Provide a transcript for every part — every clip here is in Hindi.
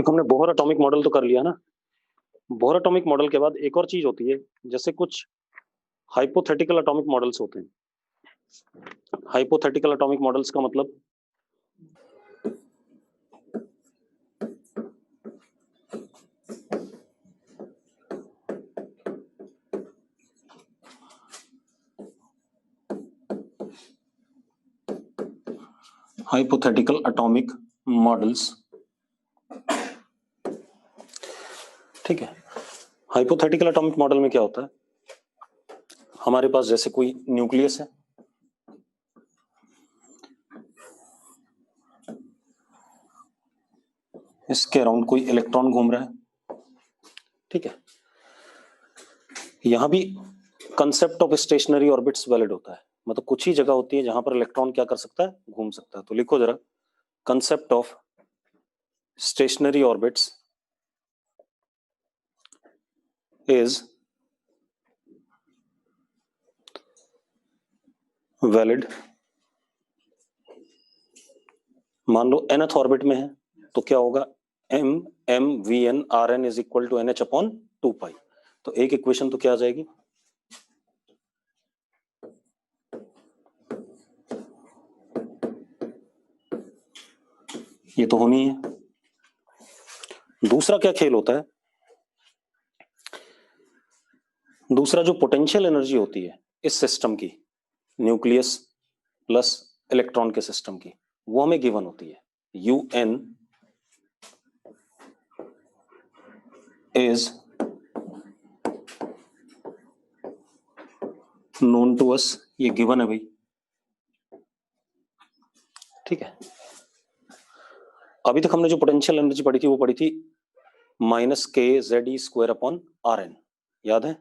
देखो हमने बोहर एटॉमिक मॉडल तो कर लिया ना। बोहर एटॉमिक मॉडल के बाद एक और चीज होती है, जैसे कुछ हाइपोथेटिकल एटॉमिक मॉडल्स होते हैं। हाइपोथेटिकल एटॉमिक मॉडल्स का मतलब हाइपोथेटिकल एटॉमिक मॉडल्स, ठीक है। हाइपोथेटिकल एटॉमिक मॉडल में क्या होता है, हमारे पास जैसे कोई न्यूक्लियस है, इसके अराउंड कोई इलेक्ट्रॉन घूम रहा है, ठीक है। यहां भी concept of stationary orbits valid होता है, मतलब कुछ ही जगह होती है जहां पर इलेक्ट्रॉन क्या कर सकता है, घूम सकता है। तो लिखो जरा, concept of stationary orbits is valid. मान लो nth ऑर्बिट में है तो क्या होगा, m/m/v/n/r/n is equal to nh/2 पाई। तो एक इक्वेशन तो क्या आ जाएगी, ये तो होनी है। दूसरा क्या खेल होता है, दूसरा जो पोटेंशियल एनर्जी होती है इस सिस्टम की, न्यूक्लियस प्लस इलेक्ट्रॉन के सिस्टम की, वो हमें गिवन होती है। UN is known to us, ये गिवन है भाई, ठीक है। अभी तक हमने जो पोटेंशियल एनर्जी पढ़ी थी वो पढ़ी थी -kZe²/Rn, याद है,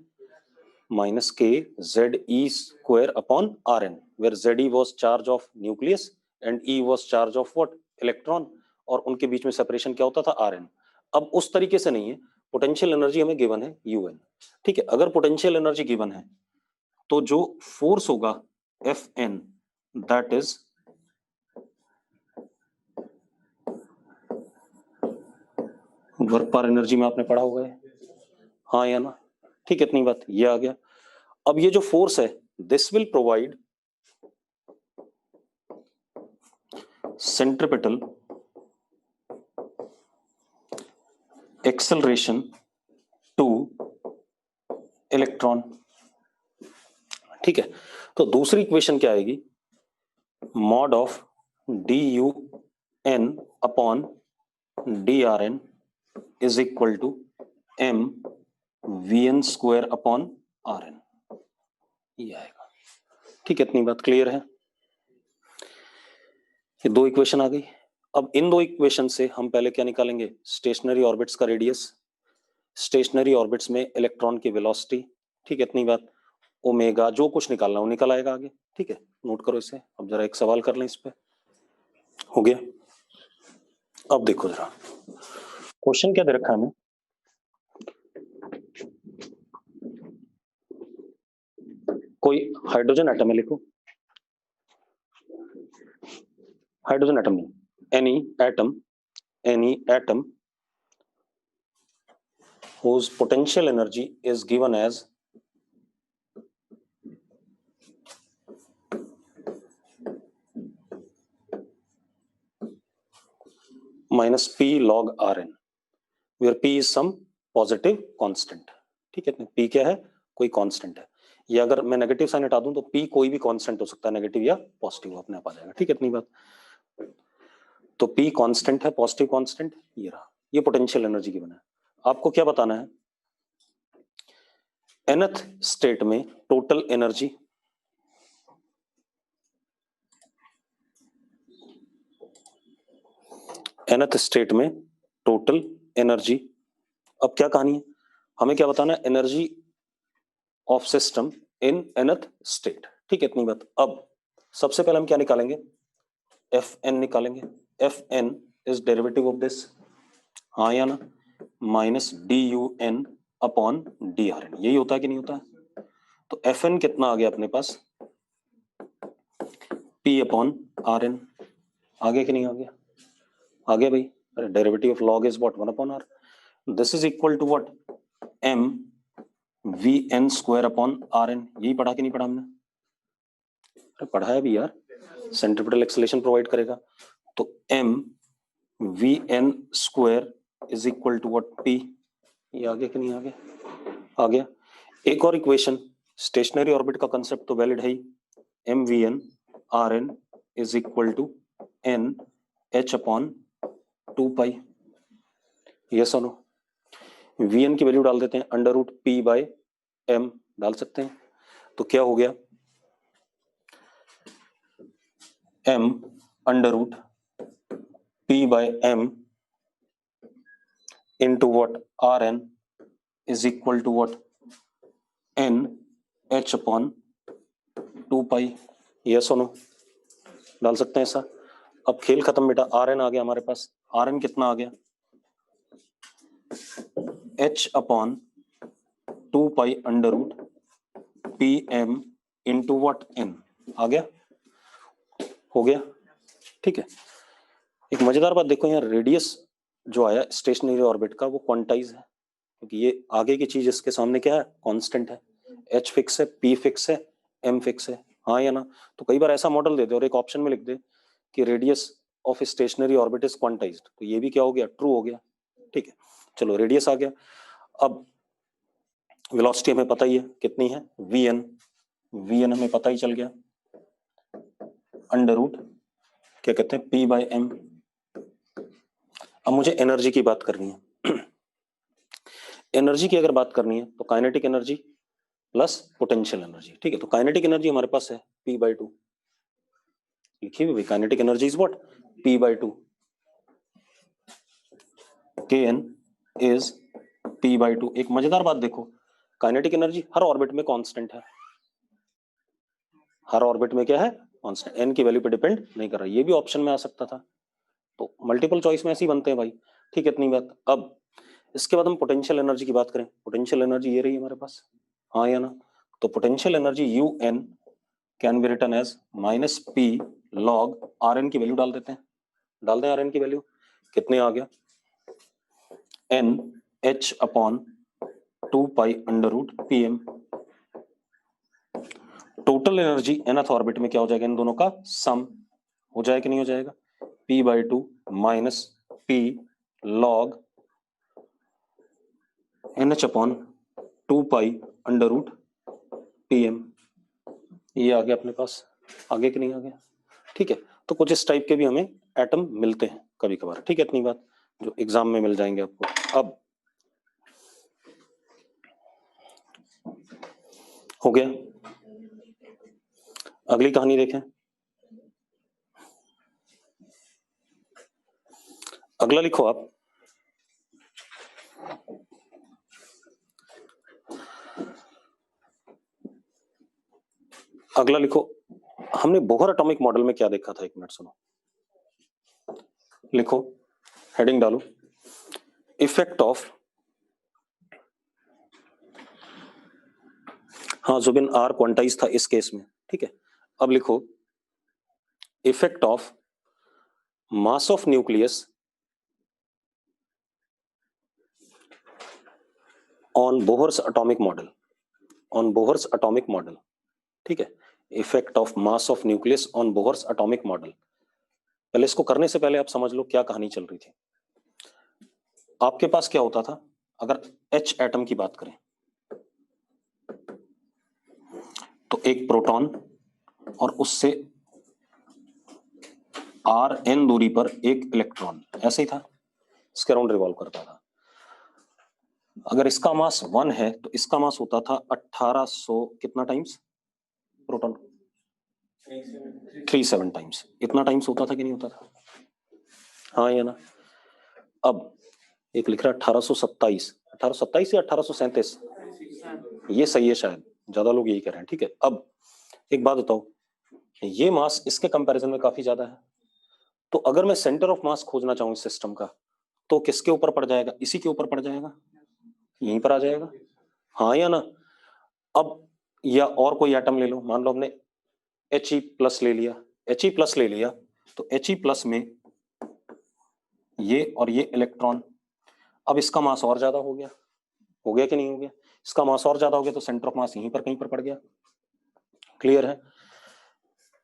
-kZe²/Rn, where Ze was charge of nucleus and E was charge of what, electron, और उनके बीच में सेपरेशन क्या होता था, Rn। अब उस तरीके से नहीं है, पोटेंशियल एनर्जी हमें गिवन है UN, ठीक है। अगर पोटेंशियल एनर्जी गिवन है तो जो फोर्स होगा Fn, दैट इज वर्क पर एनर्जी में आपने पढ़ा होगा, हाँ या ना, ठीक है। इतनी बात, ये आ गया। अब ये जो फोर्स है, this will provide centripetal acceleration to electron, ठीक है। तो दूसरी इक्वेशन क्या आएगी, mod of DUN/DRN is equal to mVn²/Rn, ये आएगा, ठीक है। इतनी बात क्लियर है, ये दो इक्वेशन आ गई। अब इन दो इक्वेशन से हम पहले क्या निकालेंगे, स्टेशनरी ऑर्बिट्स का रेडियस, स्टेशनरी ऑर्बिट्स में इलेक्ट्रॉन की वेलोसिटी, ठीक है। इतनी बात, ओमेगा, जो कुछ निकालना वो निकल आएगा आगे, ठीक है। नोट करो इसे। अब जरा एक सवाल कर लें इस पे, हो गया। अब देखो जरा क्वेश्चन क्या दे रखा है हमें, कोई हाइड्रोजन एटम है, लिखो हाइड्रोजन एटम नहीं, any atom whose potential energy is given as -p log Rn, where p is some positive constant, ठीक है। p क्या है, कोई कांस्टेंट है। ये अगर मैं नेगेटिव साइन हटा दूं तो p कोई भी कांस्टेंट हो सकता है, नेगेटिव या पॉजिटिव, अपने आप आ जाएगा, ठीक है। इतनी बात, तो p कांस्टेंट है, पॉजिटिव कांस्टेंट, ये रहा, ये पोटेंशियल एनर्जी गिवन है। आपको क्या बताना है, nth स्टेट में टोटल एनर्जी, nth स्टेट में टोटल एनर्जी। अब क्या कहानी है, हमें क्या बताना है, energy of system in nth state, ठीक है। इतनी बात। अब सबसे पहले हम क्या निकालेंगे, Fn निकालेंगे। Fn is derivative of this, हाँ या ना, -DUN/DRN, यही होता है कि नहीं होता है। तो Fn कितना आ गया अपने पास, P/Rn, आ गया कि नहीं आ गया, आ गया भाई। Derivative of log is what 1/r. This is equal to what m vn square upon rn. यही पढ़ा कि नहीं पढ़ा हमने? अरे पढ़ा है भी यार, सेंट्रीपिटल एक्सेलरेशन प्रोवाइड करेगा तो m vn square is equal to what p. ये आगे कि नहीं आगे? आ गया. एक और इक्वेशन, स्टेशनरी ऑर्बिट का कंसेप्ट तो वैलिड है ही. m vn rn is equal to n h upon 2 pi. Yes और नो? vn की वैल्यू डाल देते हैं, under root p by m डाल सकते हैं. तो क्या हो गया? m under root p by m into what rn is equal to what n h upon 2 pi. Yes और नो? डाल सकते हैं ऐसा. अब खेल खत्म बेटा. rn आ गया हमारे पास. rn कितना आ गया? h upon 2 pi under root pm into what n. आ गया? हो गया? ठीक है. एक मजेदार बात देखो, यहाँ रेडियस जो आया स्टेशनरी ऑर्बिट का वो क्वांटाइज है, क्योंकि ये आगे की चीज इसके सामने क्या है? कांस्टेंट है. h फिक्स है, p फिक्स है, m फिक्स है. हाँ या ना? तो कई बार ऐसा मॉडल दे दे और एक ऑप्शन में लिख दे कि radius of stationery orbit is quantized, तो ये भी क्या हो गया? ट्रू हो गया. ठीक है, चलो रेडियस आ गया. अब वेलोसिटी हमें पता ही है कितनी है, vn. vn हमें पता ही चल गया, अंडर रूट क्या कहते हैं p बाय m. अब मुझे एनर्जी की बात करनी है. एनर्जी की अगर बात करनी है तो kinetic energy plus potential energy. ठीक है, तो काइनेटिक एनर्जी हमारे पास है p बाय 2. लिखिए भी भाई, kinetic energy is what? p by 2. kn is p by 2. एक मजेदार बात देखो, काइनेटिक एनर्जी हर ऑर्बिट में कांस्टेंट है. हर ऑर्बिट में क्या है? कांस्टेंट. n की वैल्यू पे डिपेंड नहीं कर रहा. ये भी ऑप्शन में आ सकता था, तो मल्टीपल चॉइस में ऐसे ही बनते हैं भाई. ठीक है, इतनी बात. अब इसके बाद हम पोटेंशियल एनर्जी की बात करें. पोटेंशियल एनर्जी ये रही हमारे पास, हाँ या ना? तो potential energy un can be written as minus p log rn की वैल्यू डाल देते हैं. डाल दें rn की वैल्यू. कितने आ गया? n h upon 2 pi under root pm. Total energy nth orbit में क्या हो जाएगा? इन दोनों का सम हो जाएगा कि नहीं हो जाएगा? p by 2 minus p log nh upon 2 pi under root pm. ये आ गया अपने पास. आगे कि नहीं आ गया? ठीक है, तो कुछ इस टाइप के भी हमें एटम मिलते हैं कभी कभार. ठीक है, इतनी बात जो एग्जाम में मिल जाएंगे आपको. अब हो गया. अगली कहानी देखें. अगला लिखो आप. अगला लिखो. हमने बोहर एटॉमिक मॉडल में क्या देखा था? एक मिनट सुनो. लिखो, हेडिंग डालो, इफेक्ट ऑफ, हाँ जुबिन आर क्वांटाइज था इस केस में. ठीक है, अब लिखो effect of mass of nucleus on Bohr's atomic model. On Bohr's atomic model. ठीक है, effect of mass of nucleus on Bohr's atomic model. पहले इसको करने से पहले आप समझ लो क्या कहानी चल रही थी. आपके पास क्या होता था अगर H एटम की बात करें, तो एक प्रोटॉन और उससे Rn दूरी पर एक इलेक्ट्रॉन, ऐसे ही था, इसके अराउंड रिवॉल्व करता था. अगर इसका मास 1 है तो इसका मास होता था 1800 कितना टाइम्स? Proton 37 times. इतना टाइम्स होता था कि नहीं होता था? हाँ या ना? अब एक लिख रहा है 1827. 1827 या 1837? ये सही है शायद, ज्यादा लोग यही कह रहे हैं. ठीक है, अब एक बात बताओ, ये मास इसके कंपैरिजन में काफी ज्यादा है, तो अगर मैं सेंटर ऑफ मास खोजना चाहूं इस सिस्टम का, तो किसके ऊपर पड़ जाएगा? इसी के ऊपर पड़ जाएगा, यहीं पर आ जाएगा. हाँ या ना? अब या और कोई एटम ले लो, मान लो हमने He प्लस ले लिया. He प्लस ले लिया तो He प्लस में ये और ये इलेक्ट्रॉन। अब इसका मास और ज्यादा हो गया कि नहीं हो गया? इसका मास और ज्यादा हो गया तो सेंटर ऑफ मास यहीं पर कहीं पर पड़ गया। क्लियर है?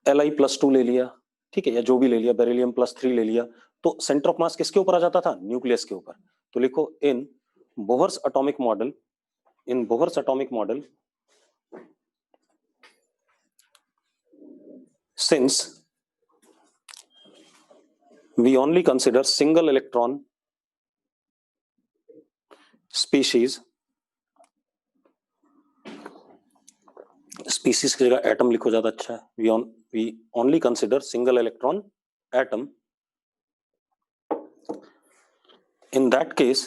Li+2 ले लिया, ठीक है, या जो भी ले लिया, बेरिलियम+3 ले लिया, तो सेंटर ऑफ मास किसके ऊपर आ जाता था? न्यूक्लियस के ऊपर। तो लिखो इन Bohr's atomic model, since we only consider single electron species की जगह एटम लिखो, ज्यादा अच्छा है। we only consider single electron atom. In that case,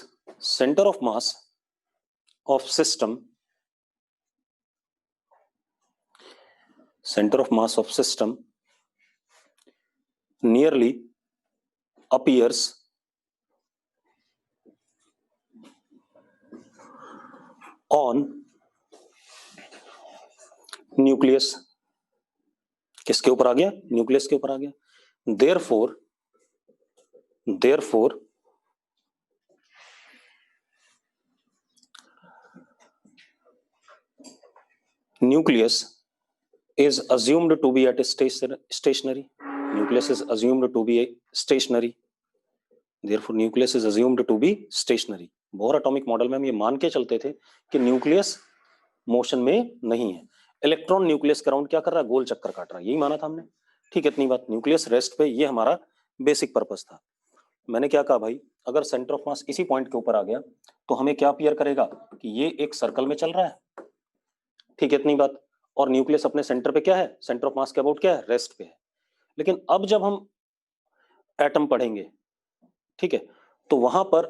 center of mass of system nearly appears on nucleus. किसके ऊपर आ गया? न्यूक्लियस के ऊपर आ गया। Therefore nucleus is assumed to be at stationary. Nucleus is assumed to be stationary. Therefore nucleus is assumed to be stationary. Bohr atomic model में हम ये मान के चलते थे कि न्यूक्लियस मोशन में नहीं है। इलेक्ट्रॉन न्यूक्लियस के अराउंड क्या कर रहा है? गोल चक्कर काट रहा है, यही माना था हमने। ठीक है, इतनी बात। न्यूक्लियस रेस्ट पे, ये हमारा बेसिक पर्पस था। मैंने क्या कहा भाई, अगर सेंटर ऑफ मास इसी पॉइंट के ऊपर आ गया तो हमें क्या अपीयर करेगा कि ये एक सर्कल में चल रहा है। ठीक है, इतनी बात। और न्यूक्लियस अपने सेंटर पे क्या है? सेंटर ऑफ मास के अबाउट क्या है? रेस्ट पे है। लेकिन अब जब हम एटम पढ़ेंगे, ठीक है, तो वहां पर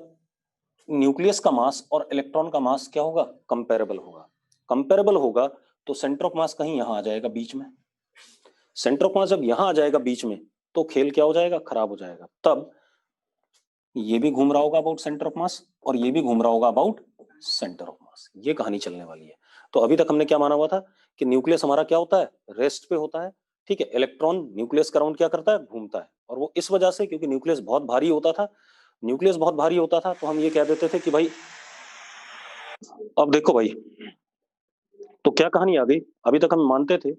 न्यूक्लियस का मास और इलेक्ट्रॉन का मास क्या होगा? कंपेरेबल होगा। कंपेरेबल होगा तो सेंटर ऑफ मास कहीं यहां आ जाएगा बीच में। सेंटर ऑफ मास जब यहां आ जाएगा बीच में तो खेल क्या हो जाएगा? खराब हो जाएगा। तब ये भी घूम रहा होगा अबाउट सेंटर ऑफ मास और ये भी घूम रहा होगा अबाउट सेंटर ऑफ मास। ये कहानी चलने वाली है। तो अभी तक हमने क्या माना हुआ था कि न्यूक्लियस हमारा क्या होता है? रेस्ट पे होता है। ठीक है, इलेक्ट्रॉन न्यूक्लियस का राउंड क्या करता है? घूमता है। और वो इस वजह से क्योंकि न्यूक्लियस बहुत भारी होता था। तो हम ये कह देते थे कि भाई, अब देखो भाई, तो क्या कहानी आ गई? अभी तक हम मानते थे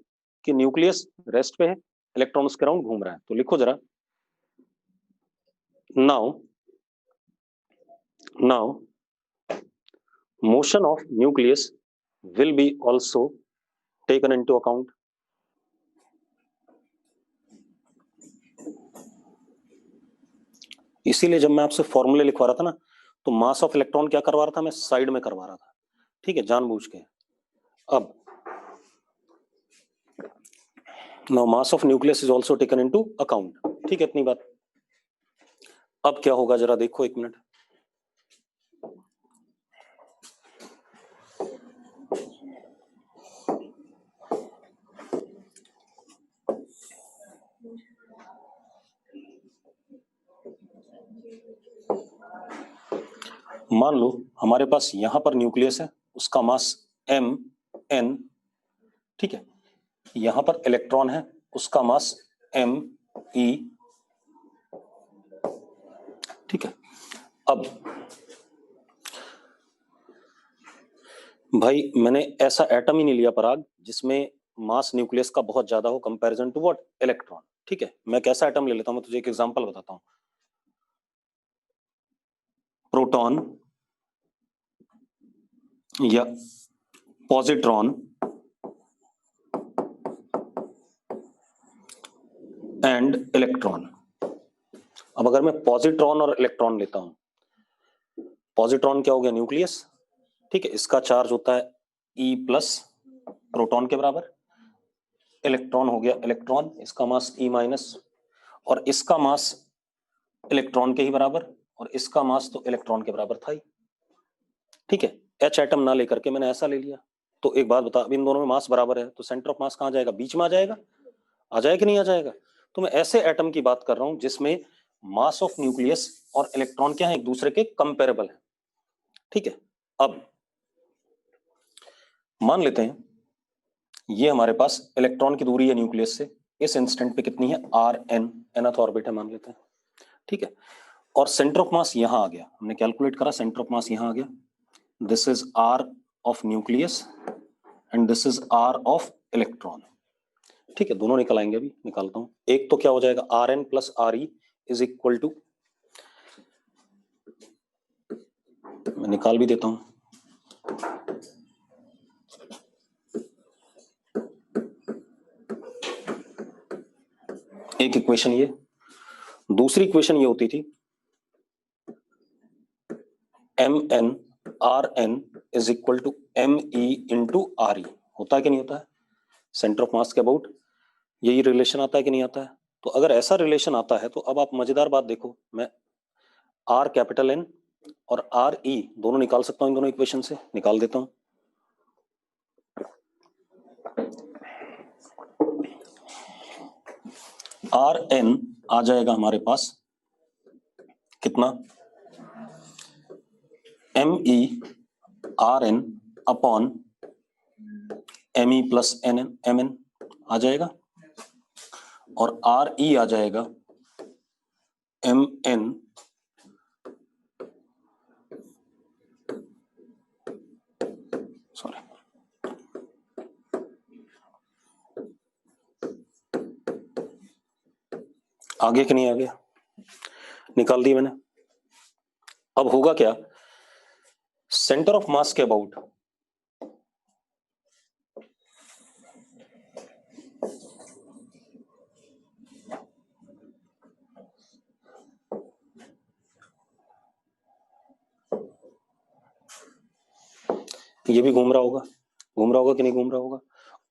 कि न्यूक्लियस रेस्ट पे है, इलेक्ट्रॉन उसके राउंड घूम रहा है। तो लिखो जरा, now motion of nucleus will be also taken into account. इसीलिए जब मैं आपसे फॉर्मूले लिखवा रहा था ना, तो मास ऑफ इलेक्ट्रॉन क्या करवा रहा था? मैं साइड में करवा रहा था। ठीक है, जानबूझ के। अब now mass of nucleus is also taken into account. ठीक है, इतनी बात। अब क्या होगा जरा देखो, एक मिनट। मान लो हमारे पास यहां पर न्यूक्लियस है, उसका मास m(n), ठीक है। यहां पर इलेक्ट्रॉन है, उसका मास m(e), ठीक है। अब भाई मैंने ऐसा एटम ही नहीं लिया पराग जिसमें मास न्यूक्लियस का बहुत ज्यादा हो कंपैरिजन टू व्हाट? इलेक्ट्रॉन। ठीक है, मैं कैसा एटम ले लेता हूं? मैं तुझे एक एग्जांपल बताता हूं। प्रोटॉन या पॉजिट्रॉन एंड इलेक्ट्रॉन। अब अगर मैं पॉजिट्रॉन और इलेक्ट्रॉन लेता हूं, पॉजिट्रॉन क्या हो गया? न्यूक्लियस। ठीक है, इसका चार्ज होता है E+ प्रोटॉन के बराबर। इलेक्ट्रॉन हो गया इलेक्ट्रॉन, इसका मास E-, और इसका मास इलेक्ट्रॉन के ही बराबर, और इसका मास तो इलेक्ट्रॉन के बराबर था ही। ठीक है, H एटम ना लेकर के मैंने ऐसा ले लिया। तो एक बात बता, अब इन दोनों में मास बराबर है तो सेंटर ऑफ मास कहां जाएगा? बीच में आ जाएगा। आ जाएगा कि नहीं आ जाएगा? तो मैं ऐसे एटम की बात कर रहा हूं जिसमें मास ऑफ न्यूक्लियस और इलेक्ट्रॉन क्या है? एक दूसरे के कंपेरेबल है। ठीक है, अब मान लेते हैं ये हमारे पास इलेक्ट्रॉन की दूरी है न्यूक्लियस से इस इंस्टेंट पे कितनी है? Rn, nth ऑर्बिट है मान लेते हैं। ठीक है, और सेंटर ऑफ मास यहां आ गया, हमने कैलकुलेट करा, सेंटर ऑफ मास यहां आ गया, this is R of nucleus and this is R of electron. ठीक है, दोनों निकल आएंगे, अभी निकालता हूं। एक तो क्या हो जाएगा, R N plus R E is equal to, मैं निकाल भी देता हूं, एक इक्वेशन ये, दूसरी इक्वेशन ये होती थी M N R N is equal to M E into R E. होता है कि नहीं होता है, सेंटर ऑफ मास के अबाउट यही रिलेशन आता है कि नहीं आता है? तो अगर ऐसा रिलेशन आता है तो अब आप मजेदार बात देखो, मैं आर कैपिटल एन और आर ई दोनों निकाल सकता हूं, इन दोनों इक्वेशन से निकाल देता हूं। आर एन आ जाएगा हमारे पास कितना, M E R N upon M E plus N N M N आ जाएगा, और आर ई आ जाएगा एम एन सॉरी आगे कि नहीं आ गया, निकाल दी मैंने। अब होगा क्या, सेंटर ऑफ मास के अबाउट ये भी घूम रहा होगा, घूम रहा होगा कि नहीं घूम रहा होगा,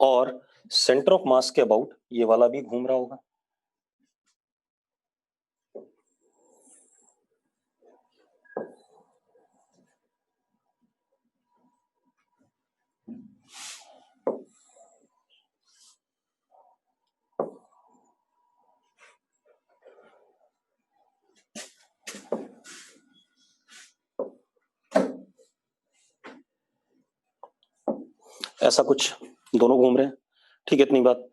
और सेंटर ऑफ मास के अबाउट ये वाला भी घूम रहा होगा। ऐसा कुछ दोनों घूम रहे हैं, ठीक है, इतनी बात।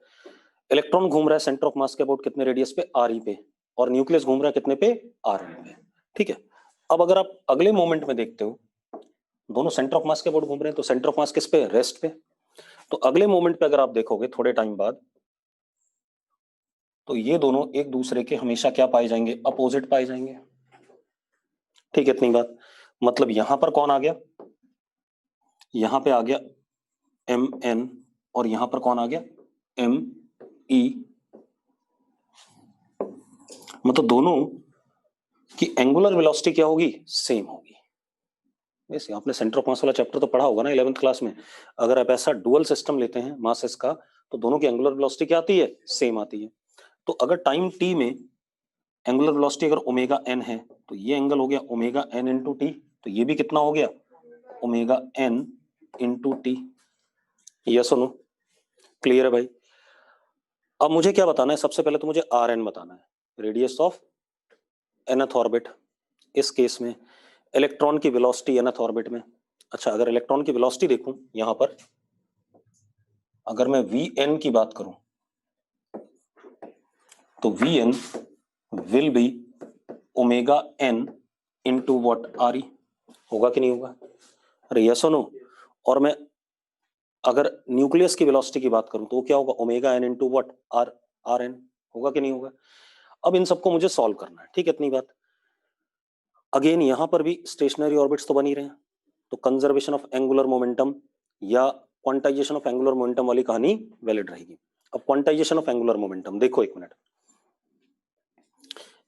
इलेक्ट्रॉन घूम रहा है सेंटर ऑफ मास के अबाउट कितने रेडियस पे, आर ई पे, और न्यूक्लियस घूम रहा है कितने पे, आर एन पे। ठीक है, अब अगर आप अगले मोमेंट में देखते हो, दोनों सेंटर ऑफ मास के अबाउट घूम रहे हैं, तो सेंटर ऑफ मास किस पे, रेस्ट पे। तो अगले मोमेंट पे अगर आप देखोगे थोड़े टाइम बाद, तो ये दोनों एक दूसरे के हमेशा क्या पाए जाएंगे, अपोजिट पाए जाएंगे। ठीक है, इतनी बात। मतलब यहां पर कौन आ गया, यहां पे आ गया एम एन, और यहां पर कौन आ गया, एम ई। मतलब दोनों की एंगुलर वेलोसिटी क्या होगी, सेम होगी। वैसे आपने सेंटर ऑफ मास वाला चैप्टर तो पढ़ा होगा ना 11th क्लास में। अगर आप ऐसा डुअल सिस्टम लेते हैं मासेस का, तो दोनों की एंगुलर वेलोसिटी क्या आती है, सेम आती है। तो अगर टाइम टी में एंगुलर वेलोसिटी अगर ओमेगा एन है, तो ये एंगल हो गया ओमेगा एन इंटू टी, तो ये भी कितना हो गया, omega N into T. Yes और नो, क्लियर है भाई? अब मुझे क्या बताना है, सबसे पहले तो मुझे आर एन बताना है, रेडियस ऑफ एनथ ऑर्बिट। इस केस में इलेक्ट्रॉन की वेलोसिटी एनथ ऑर्बिट में। अच्छा, अगर इलेक्ट्रॉन की वेलोसिटी देखूं यहां पर, अगर मैं वी एन की बात करूं, तो V N will be omega N into what, R E. होगा कि नहीं होगा, अरे यस और नो? और मैं अगर न्यूक्लियस की वेलोसिटी की बात करूं, तो क्या होगा, omega N into what, R, R N. होगा कि नहीं होगा? अब इन सबको मुझे सॉल्व करना है, ठीक है, इतनी बात। अगेन यहां पर भी स्टेशनरी ऑर्बिट्स तो बनी रहे हैं, तो कंजर्वेशन ऑफ एंगुलर मोमेंटम या क्वांटाइजेशन ऑफ एंगुलर मोमेंटम वाली कहानी वैलिड रहेगी। अब क्वांटाइजेशन ऑफ एंगुलर मोमेंटम देखो, एक मिनट,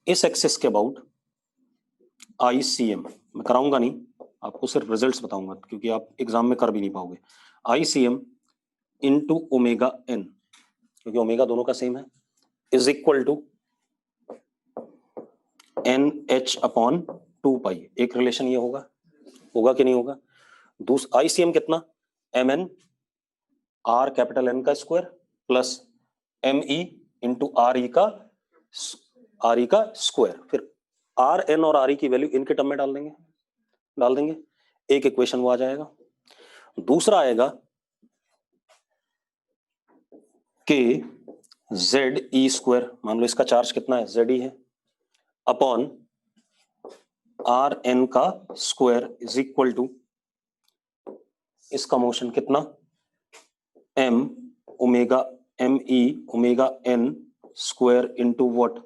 इस एक्सिस के अबाउट आईसीएम मैं कराऊंगा नहीं, आपको सिर्फ रिजल्ट्स बताऊंगा, क्योंकि आप एग्जाम में कर भी नहीं पाओगे। आईसीएम इंटू ओमेगा एन, क्योंकि ओमेगा दोनों का सेम है, is equal to N H upon 2 pi. एक रिलेशन ये होगा, होगा कि नहीं होगा? दूसरा आईसीएम कितना, M N R capital N का square plus M E into R E का स्क्वायर, फिर आर एन और आर ई की वैल्यू इनके टर्म में डाल देंगे, एक इक्वेशन वो आ जाएगा। दूसरा आएगा के जेड ई स्क्वायर, मान लो इसका चार्ज कितना है, जेड ई है, अपॉन आर एन का स्क्वायर इज इक्वल टू इसका मोशन कितना M omega M E omega N square into what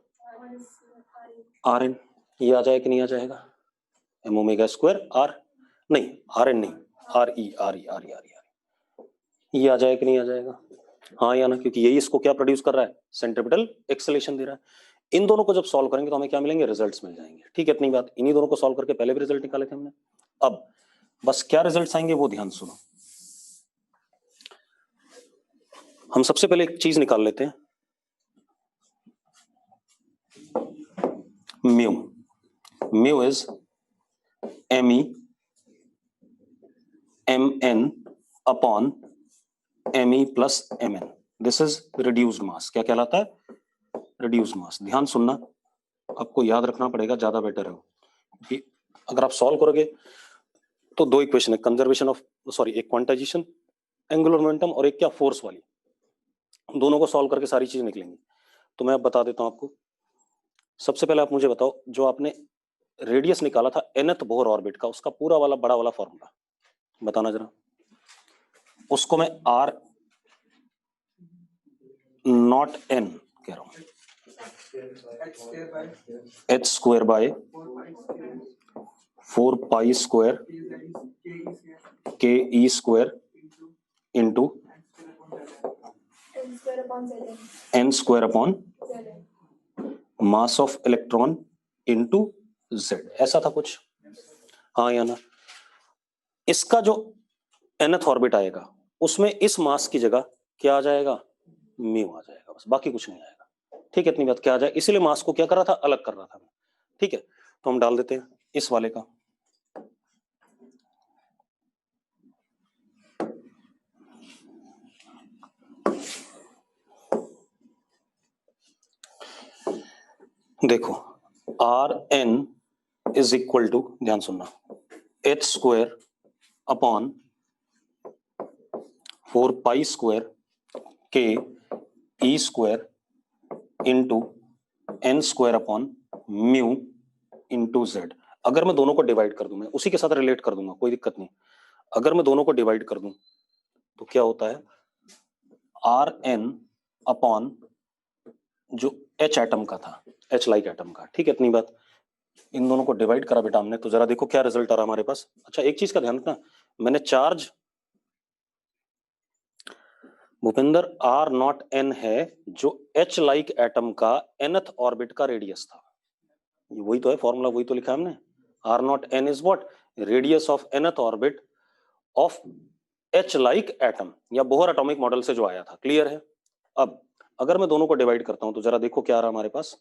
R N. ये आ जाए कि नहीं आ जाएगा? एम ओमेगा स्क्वायर आर नहीं आर एन नहीं R E R E R E R E ये आ जाए कि नहीं आ जाएगा? हाँ या ना, क्योंकि यही इसको क्या प्रोड्यूस कर रहा है? सेंट्रिपिटल एक्सेलेरेशन दे रहा है। इन दोनों को जब सॉल्व करेंगे तो हमें क्या मिलेंगे? रिजल्ट्स मिल जाएंगे। ठीक है, इतनी बात। इन्हीं दोनों को सॉल्व करके पहले भी रिजल्ट निकाले थे हमने। अब बस क्या रिजल्ट्स आएंगे वो ध्यान सुनो। हम सबसे पहले एक चीज निकाल लेते हैं, mu. Mu is M E M N upon M E plus M N. This is reduced mass. क्या कहलाता है? Reduced mass. ध्यान सुनना, आपको याद रखना पड़ेगा, ज्यादा बेटर है क्योंकि अगर आप सॉल्व करोगे तो दो इक्वेशन है, कंजर्वेशन ऑफ एक क्वांटाइजेशन एंगुलर मोमेंटम और एक क्या फोर्स वाली, दोनों को सॉल्व करके सारी चीज निकलेंगी। तो मैं अब बता देता हूं आपको। सबसे पहले आप मुझे बताओ, जो आपने रेडियस निकाला था nth बोहर ऑर्बिट का, उसका पूरा वाला बड़ा वाला फॉर्मूला बताना जरा। उसको मैं आर नॉट एन कह रहा हूं, H square by 4 pi square K E square into N square upon mass of electron into Z. ऐसा था कुछ? हाँ या ना? इसका जो nth ऑर्बिट आएगा उसमें इस मास की जगह क्या आ जाएगा? म्यू आ जाएगा, बस, बाकी कुछ नहीं आएगा। ठीक है, इतनी बात। क्या आ जाए? इसीलिए मास को क्या कर रहा था? अलग कर रहा था। ठीक है, तो हम डाल देते हैं इस वाले का। देखो, R N is equal to, ध्यान सुनना, H square upon 4 pi square K E square into N square upon mu into Z. अगर मैं दोनों को डिवाइड कर दूं, मैं उसी के साथ रिलेट कर दूंगा, कोई दिक्कत नहीं। अगर मैं दोनों को डिवाइड कर दूं तो क्या होता है? आर एन अपॉन जो एच एटम का था, एच लाइक एटम का। ठीक है, इतनी बात। इन दोनों को डिवाइड करा बेटा हमने, तो जरा देखो क्या रिजल्ट आ रहा हमारे पास। अच्छा, एक चीज का ध्यान रखना, मैंने charge Bhupendra R not N है जो एच लाइक एटम का nth ऑर्बिट का रेडियस था। वही तो है फॉर्मूला, वही तो लिखा है हमने। R not N is what? Radius of nth orbit of H like atom, या बोहर एटॉमिक मॉडल से जो आया था। क्लियर है? अब अगर मैं दोनों को डिवाइड करता हूं तो जरा देखो क्या आ रहा हमारे पास,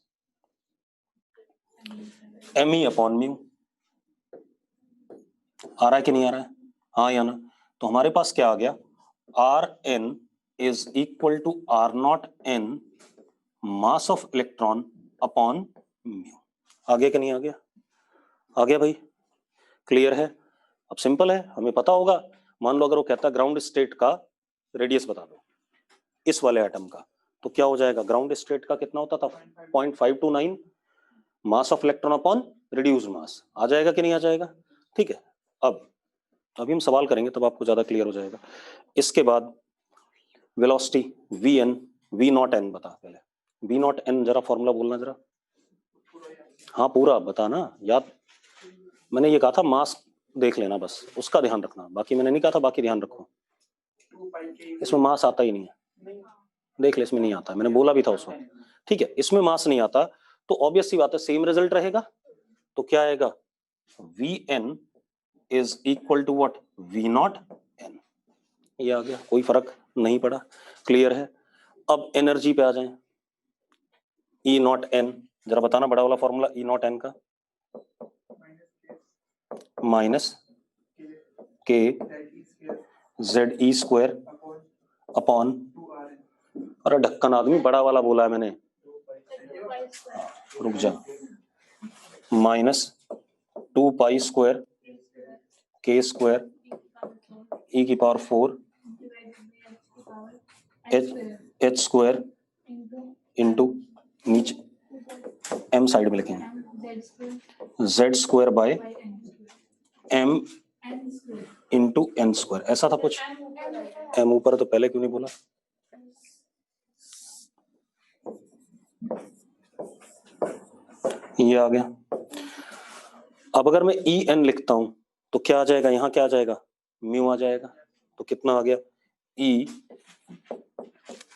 एम ई अपॉन म्यू। आ रहा है कि नहीं आ रहा है? हाँ या ना? तो हमारे पास क्या आ गया? R N is equal to R not N mass of electron upon mu. आ गया कि नहीं आ गया? आ गया भाई? क्लियर है? अब सिंपल है, हमें पता होगा। मान लो अगर वो कहता है ग्राउंड स्टेट का रेडियस बता दो इस वाले एटम का, तो क्या हो जाएगा? ग्राउंड स्टेट का कितना होता था? 0.529 mass of electron upon reduced mass. आ जाएगा कि नहीं आ जाएगा? ठीक है, अब अभी हम सवाल करेंगे तब आपको ज्यादा क्लियर हो जाएगा। इसके बाद velocity V N, V not N बता पहले। वी नॉट एन जरा फॉर्मूला बोलना जरा। हाँ पूरा बताना याद। मैंने ये कहा था मास देख लेना, बस उसका ध्यान रखना, बाकी मैंने नहीं कहा था बाकी ध्यान रखो। इसमें मास आता ही नहीं है, देख ले, इसमें नहीं आता, मैंने बोला भी था उस वक्त। ठीक है, इसमें मास नहीं आता तो ऑब्वियस सी बात है सेम रिजल्ट रहेगा। तो क्या आएगा? V N is equal to what? V not N. ये आ गया, कोई फर्क नहीं पड़ा। क्लियर है? अब एनर्जी पे आ जाए। ई नॉट एन जरा बताना, बड़ा वाला फॉर्मूला ई नॉट एन का, माइनस के जेड ई स्क्वायर अपॉन, अरे ढक्कन आदमी, बड़ा वाला बोला है मैंने, रुक जा, माइनस 2 पाई स्क्वायर के स्क्वायर ई की पावर 4 एच स्क्वायर इंटू नीचे एम साइड में लिखेंगे Z square by M into N square, ऐसा था कुछ। एम ऊपर तो पहले क्यों नहीं बोला? ये आ गया। अब अगर मैं ई एन लिखता हूं तो क्या आ जाएगा, यहां क्या आ जाएगा, म्यू आ जाएगा। तो कितना आ गया, E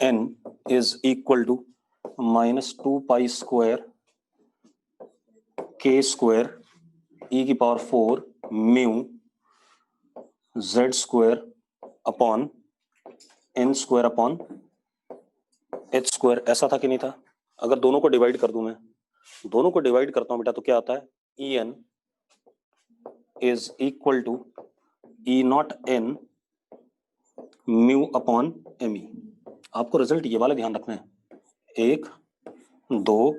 N is equal to -2 pi के स्क्वायर ई की power 4 mu Z square upon N square upon H square, ऐसा था कि नहीं था? अगर दोनों को डिवाइड कर दूं, मैं दोनों को डिवाइड करता हूं बेटा, तो क्या आता है, E N is equal to E not N mu upon M E. आपको रिजल्ट ये वाला ध्यान रखना है, 1 2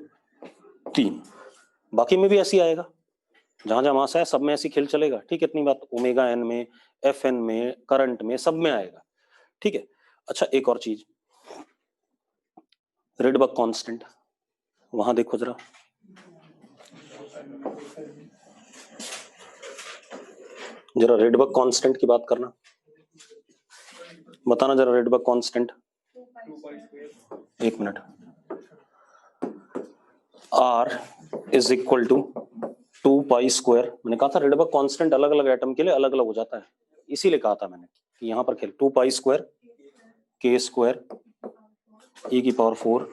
3, बाकी में भी ऐसी आएगा, जहां जहां मास है सब में ऐसी खेल चलेगा, ठीक है, इतनी बात। ओमेगा एन में, एफ एन में, करंट में, सब में आएगा, ठीक है। अच्छा एक और चीज, रेडबर्ग कांस्टेंट, वहां देखो जरा, जरा रेडबर्ग कांस्टेंट की बात करना, बताना जरा रेडबर्ग कांस्टेंट। एक minute, R is equal to 2 pi square, मैंने कहा था रेडबर्ग कांस्टेंट अलग अलग एटम के लिए अलग अलग हो जाता है, इसीलिए कहा था मैंने कि यहां पर खेल 2 पाई स्क्वायर के स्क्वायर ई की power 4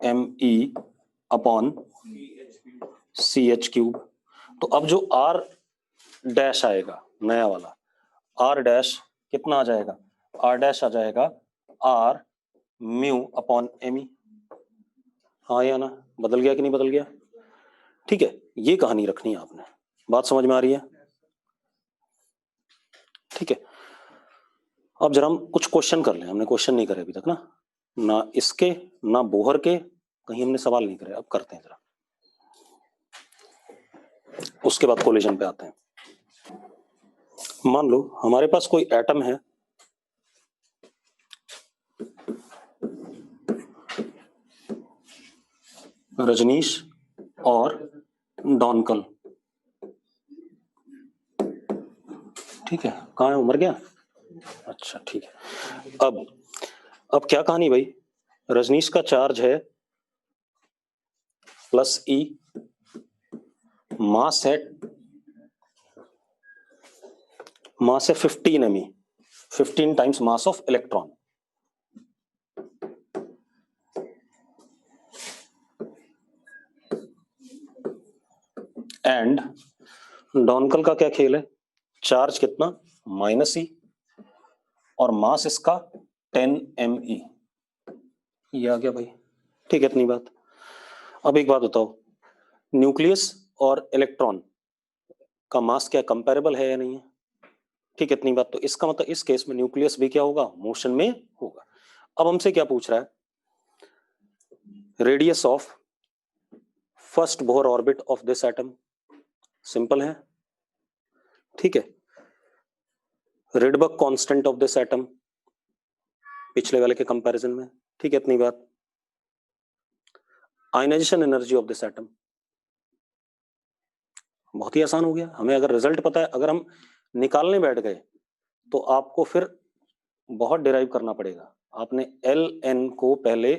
M E upon C H cube. तो अब जो आर डैश आएगा नया वाला, आर डैश कितना आ जाएगा, आर डैश आ जाएगा R mu upon M E. हाँ या ना, बदल गया कि नहीं बदल गया? ठीक है, ये कहानी रखनी है आपने, बात समझ में आ रही है? ठीक है, अब जरा हम कुछ क्वेश्चन कर लें, हमने क्वेश्चन नहीं करे अभी तक ना, ना इसके ना बोहर के, कहीं हमने सवाल नहीं करे, अब करते हैं जरा, उसके बाद कोलिजन पे आते हैं। मान लो हमारे पास कोई एटम है, रजनीश और डॉनकल, ठीक है, कहाँ है, मर गया? अच्छा ठीक है। अब क्या कहानी भाई, रजनीश का चार्ज है प्लस ई, मास है 15 M E, 15 times mass of electron, and डॉनकल का क्या खेल है, चार्ज कितना -e और मास इसका 10 me, ये आ गया भाई, ठीक है, इतनी बात। अब एक बात बताओ, न्यूक्लियस और इलेक्ट्रॉन का मास क्या कंपैरेबल है या नहीं है? ठीक है, इतनी बात। तो इसका मतलब इस केस में न्यूक्लियस भी क्या होगा, मोशन में होगा। अब हमसे क्या पूछ रहा है, radius of first Bohr orbit of this atom, simple है, ठीक है। Rydberg constant of this atom पिछले वाले के कंपैरिजन में, ठीक है, इतनी बात। Ionisation energy of this atom, बहुत ही आसान हो गया, हमें अगर रिजल्ट पता है, अगर हम निकालने बैठ गए तो आपको फिर बहुत डिराइव करना पड़ेगा। आपने एल एन को पहले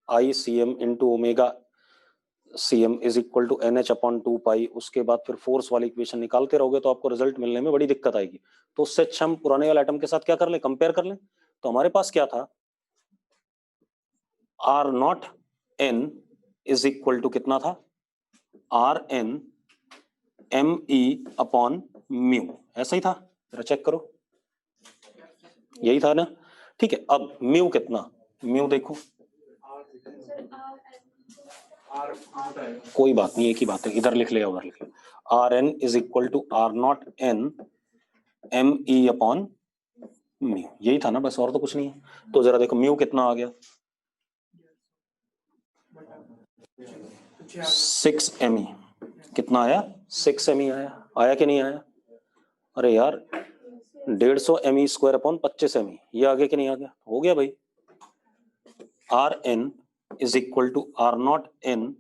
I C M into omega C M is equal to N H upon 2 pi, उसके बाद फिर फोर्स वाली इक्वेशन निकालते रहोगे तो आपको रिजल्ट मिलने में बड़ी दिक्कत आएगी। तो उससे अच्छा हम पुराने वाले एटम के साथ क्या कर लें, कंपेयर कर लें। तो हमारे पास क्या था, R not N is equal to कितना था, R N M E upon mu, ऐसा ही था, जरा चेक करो, यही था ना, ठीक है। अब म्यू कितना, म्यू देखो, कोई बात नहीं, एक ही बात है, इधर लिख लिया उधर लिख लिया, R N is equal to R not N M E upon mu, यही था ना बस, और तो कुछ नहीं है। तो जरा देखो म्यू कितना आ गया, 6 me, कितना आया, 6 me आया कि नहीं आया? अरे यार 150 me स्क्वायर अपॉन 25 me, ये आ गया कि नहीं आ गया? हो गया भाई। R N is equal to R not N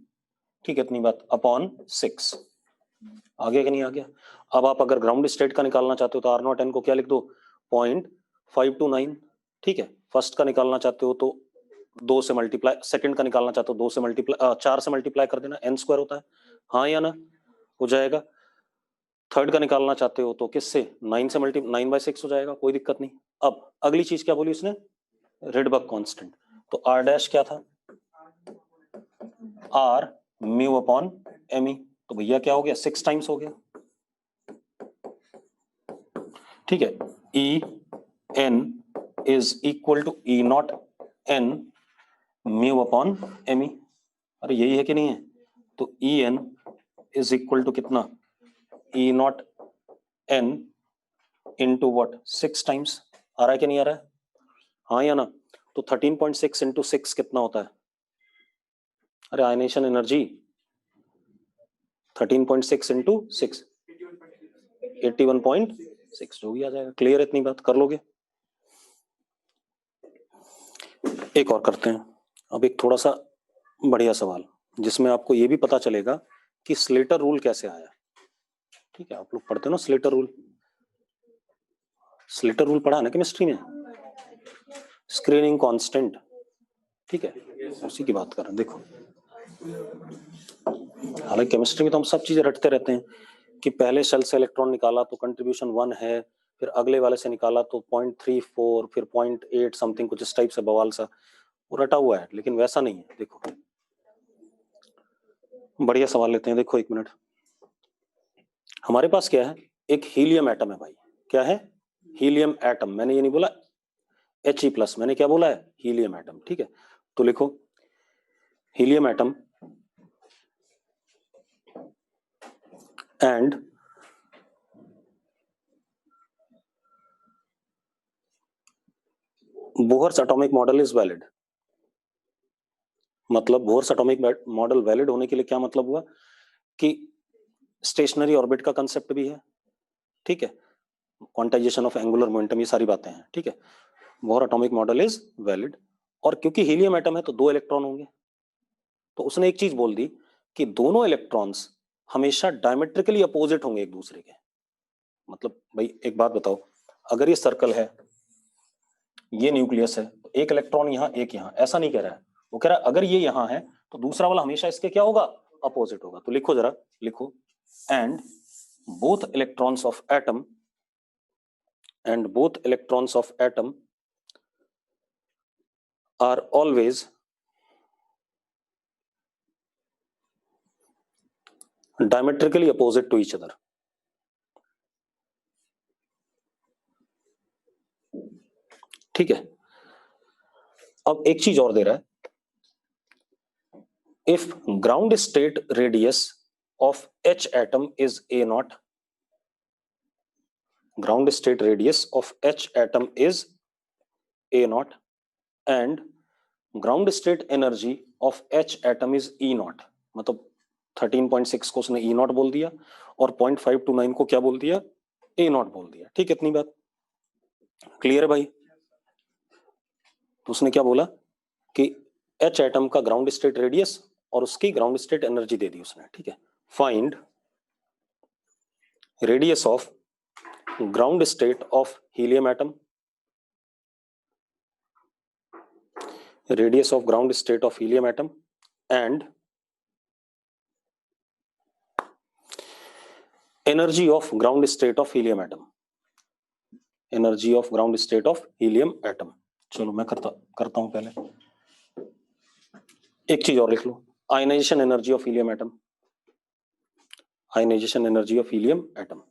ठीक है, इतनी बात, अपॉन 6। आ गया कि नहीं आ गया? अब आप अगर ग्राउंड स्टेट का निकालना चाहते हो तो R0n को क्या लिख दो, 0.529। ठीक है, फर्स्ट का निकालना चाहते हो तो 2 से मल्टीप्लाई, सेकंड का निकालना चाहते हो 2 से मल्टीप्लाई, 4 से मल्टीप्लाई कर देना, n स्क्वायर होता है, हाँ या ना, हो जाएगा। थर्ड का निकालना चाहते हो तो किससे, 9 से 9/6 हो जाएगा, कोई दिक्कत नहीं। अब अगली चीज क्या बोली उसने, रिडबर्ग कांस्टेंट, तो R डैश क्या था, R म्यू अपॉन me, तो भैया क्या हो गया, 6 टाइम्स हो गया। ठीक है, E n is equal to E not n mu upon me, अरे यही है कि नहीं है, तो E n is equal to कितना, E not n into what, 6 times. आ रहा है कि नहीं आ रहा है, हाँ या ना, तो 13.6 इंटू 6 कितना होता है, अरे आयनेशन एनर्जी 13.6 इंटू 6, 81.6 जो भी आ जाएगा। क्लियर, इतनी बात कर लोगे। एक और करते हैं, अब एक थोड़ा सा बढ़िया सवाल जिसमें आपको ये भी पता चलेगा कि स्लेटर रूल कैसे आया। ठीक है, आप लोग पढ़ते हो ना स्लेटर रूल, स्लेटर रूल पढ़ा है ना केमिस्ट्री में, स्क्रीनिंग कांस्टेंट। ठीक है, उसी की बात कर रहे हैं। देखो, हालांकि केमिस्ट्री में तो हम सब चीजें रटते रहते हैं कि पहले शेल से इलेक्ट्रॉन निकाला तो कंट्रीब्यूशन 1 है, फिर अगले वाले से निकाला तो 0.34, फिर 0.8 समथिंग, कुछ इस टाइप से बवाल सा वो रटा हुआ है, लेकिन वैसा नहीं है। देखो बढ़िया सवाल लेते हैं, देखो 1 मिनट। हमारे पास क्या है, एक हीलियम एटम है भाई, क्या है, हीलियम एटम। मैंने ये नहीं बोला He+, मैंने क्या बोला है, हीलियम एटम। ठीक है, तो लिखो helium atom and Bohr's atomic model is valid. मतलब बोहर्स एटॉमिक मॉडल वैलिड होने के लिए क्या मतलब हुआ कि स्टेशनरी ऑर्बिट का कंसेप्ट भी है, ठीक है, क्वांटाइजेशन ऑफ एंगुलर मोमेंटम, ये सारी बातें हैं। ठीक है, Bohr atomic model is valid, और क्योंकि हीलियम एटम है तो 2 इलेक्ट्रॉन होंगे, तो उसने एक चीज बोल दी कि दोनों इलेक्ट्रॉन्स हमेशा डायमेट्रिकली अपोजिट होंगे एक दूसरे के। मतलब भाई एक बात बताओ, अगर ये सर्कल है, ये न्यूक्लियस है, तो एक इलेक्ट्रॉन यहाँ एक यहाँ, ऐसा नहीं कह रहा है, वो कह रहा है अगर ये यहाँ है तो दूसरा वाला हमेशा इसके क्या होगा, अपोजिट होगा। तो लिखो जरा, लिखो and both electrons of atom are always diametrically opposite to each other। ठीक है, अब एक चीज और दे रहा है, if ground state radius of H atom is A0, ground state radius of H atom is A0 and ground state energy of H atom is E0। मतलब 13.6 को उसने E0 बोल दिया और 0.529 को क्या बोल दिया, A0 बोल दिया। ठीक है, इतनी बात क्लियर है भाई। तो उसने क्या बोला कि H एटम का ग्राउंड स्टेट रेडियस और उसकी ग्राउंड स्टेट एनर्जी दे दी उसने। ठीक है, find radius of ground state of helium atom, radius of ground state of helium atom and energy of ground state of helium atom, energy of ground state of helium atom. चलो मैं करता हूं पहले, एक चीज और लिख लो, ionization energy of helium atom, ionization energy of helium atom.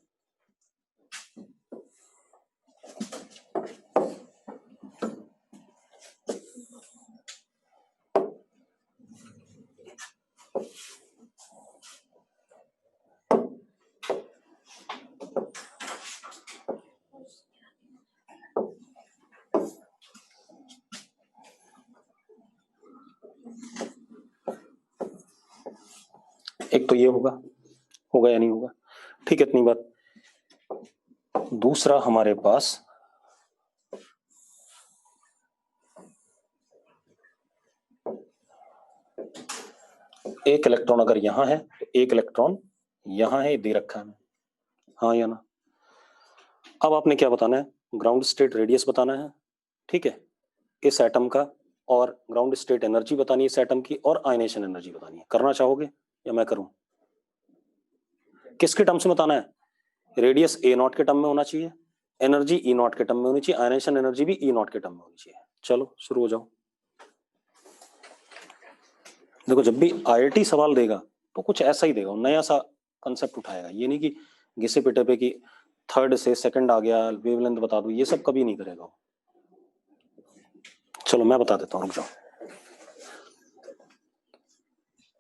एक तो ये होगा या नहीं होगा, ठीक है, इतनी बात। दूसरा हमारे पास एक इलेक्ट्रॉन अगर यहां है तो एक इलेक्ट्रॉन यहां है, दे रखा है, हाँ या ना। अब आपने क्या बताना है, ग्राउंड स्टेट रेडियस बताना है, ठीक है, इस एटम का, और ग्राउंड स्टेट एनर्जी बतानी है इस एटम की, और आयनेशन एनर्जी बतानी है। करना चाहोगे या मैं करूं? किसके टर्म से बताना है? रेडियस ए नॉट के टर्म में होना चाहिए, एनर्जी ई नॉट के टर्म में होनी चाहिए, आयनेशन एनर्जी भी ई नॉट के टर्म में होनी चाहिए। चलो शुरू हो जाओ। देखो जब भी आईआईटी सवाल देगा तो कुछ ऐसा ही देगा, नया सा कंसेप्ट उठाएगा, ये नहीं कि घिसे पिटे पे कि थर्ड से सेकंड आ गया, वेवलेंथ बता दो, ये सब कभी नहीं करेगा। चलो मैं बता देता हूँ, रुक जाओ।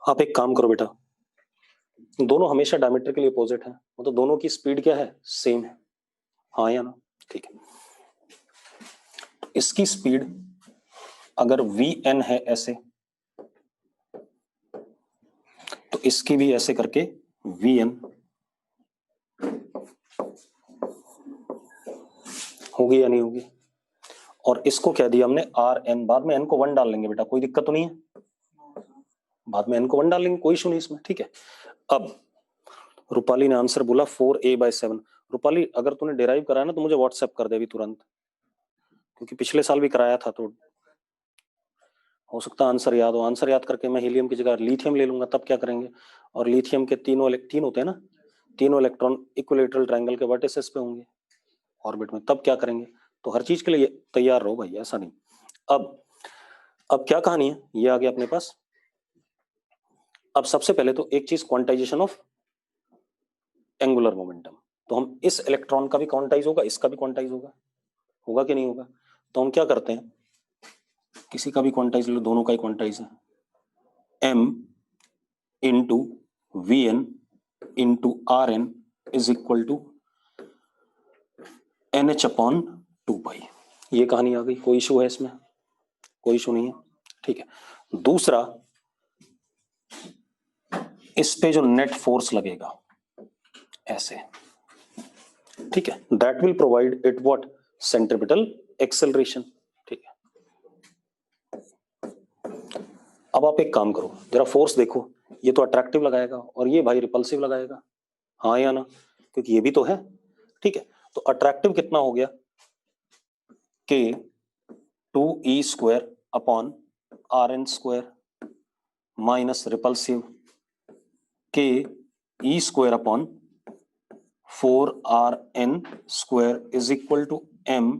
आप एक काम करो बेटा, दोनों हमेशा डायमेट्रिकली अपोजिट है, मतलब दोनों की स्पीड क्या है, सेम है, हाँ या ना? ठीक है, इसकी स्पीड अगर वी है ऐसे, तो इसकी भी ऐसे करके वी होगी या नहीं होगी? और इसको कह दिया हमने आर एन, बाद में एन को 1 डाल लेंगे बेटा, कोई दिक्कत तो नहीं है, बाद में एन को 1 डाल लेंगे, कोई इशू नहीं इसमें, ठीक है। अब रूपाली ने आंसर बोला 4a/7। रूपाली अगर तूने डिराइव कराया ना तो मुझे व्हाट्सएप कर दे अभी तुरंत, क्योंकि पिछले साल भी कराया था, तो हो सकता है आंसर याद हो। आंसर याद करके मैं हीलियम की जगह लिथियम ले लूंगा, तब क्या करेंगे? और लिथियम के तीन होते हैं ना, तीनों इलेक्ट्रॉन इक्विलेटरल ट्रायंगल के वर्टिसेस पे होंगे ऑर्बिट में, तब क्या करेंगे? तो हर चीज के लिए तैयार रहो भाई, ऐसा नहीं। अब क्या कहानी है, ये आ गया अपने पास। अब सबसे पहले तो एक चीज, क्वांटाइजेशन ऑफ एंगुलर मोमेंटम, तो हम इस इलेक्ट्रॉन का भी क्वांटाइज होगा, इसका भी क्वांटाइज होगा, होगा कि नहीं होगा? तो हम क्या करते हैं, किसी का भी क्वांटाइज लो, दोनों का ही क्वांटाइज है, m into V N into R N is equal to NH/2π। ये कहानी आ गई, कोई इशू है इसमें? कोई इशू नहीं है, ठीक है। दूसरा, इस पे जो नेट फोर्स लगेगा ऐसे, ठीक है, that will provide it what, centripetal acceleration, ठीक है। अब आप एक काम करो, जरा फोर्स देखो, ये तो अट्रैक्टिव लगाएगा और ये भाई रिपल्सिव लगाएगा, हाँ या ना? क्योंकि ये भी तो है, ठीक है। तो अट्रैक्टिव कितना हो गया, K 2e² upon RN² minus repulsive K e² upon 4RN² is equal to M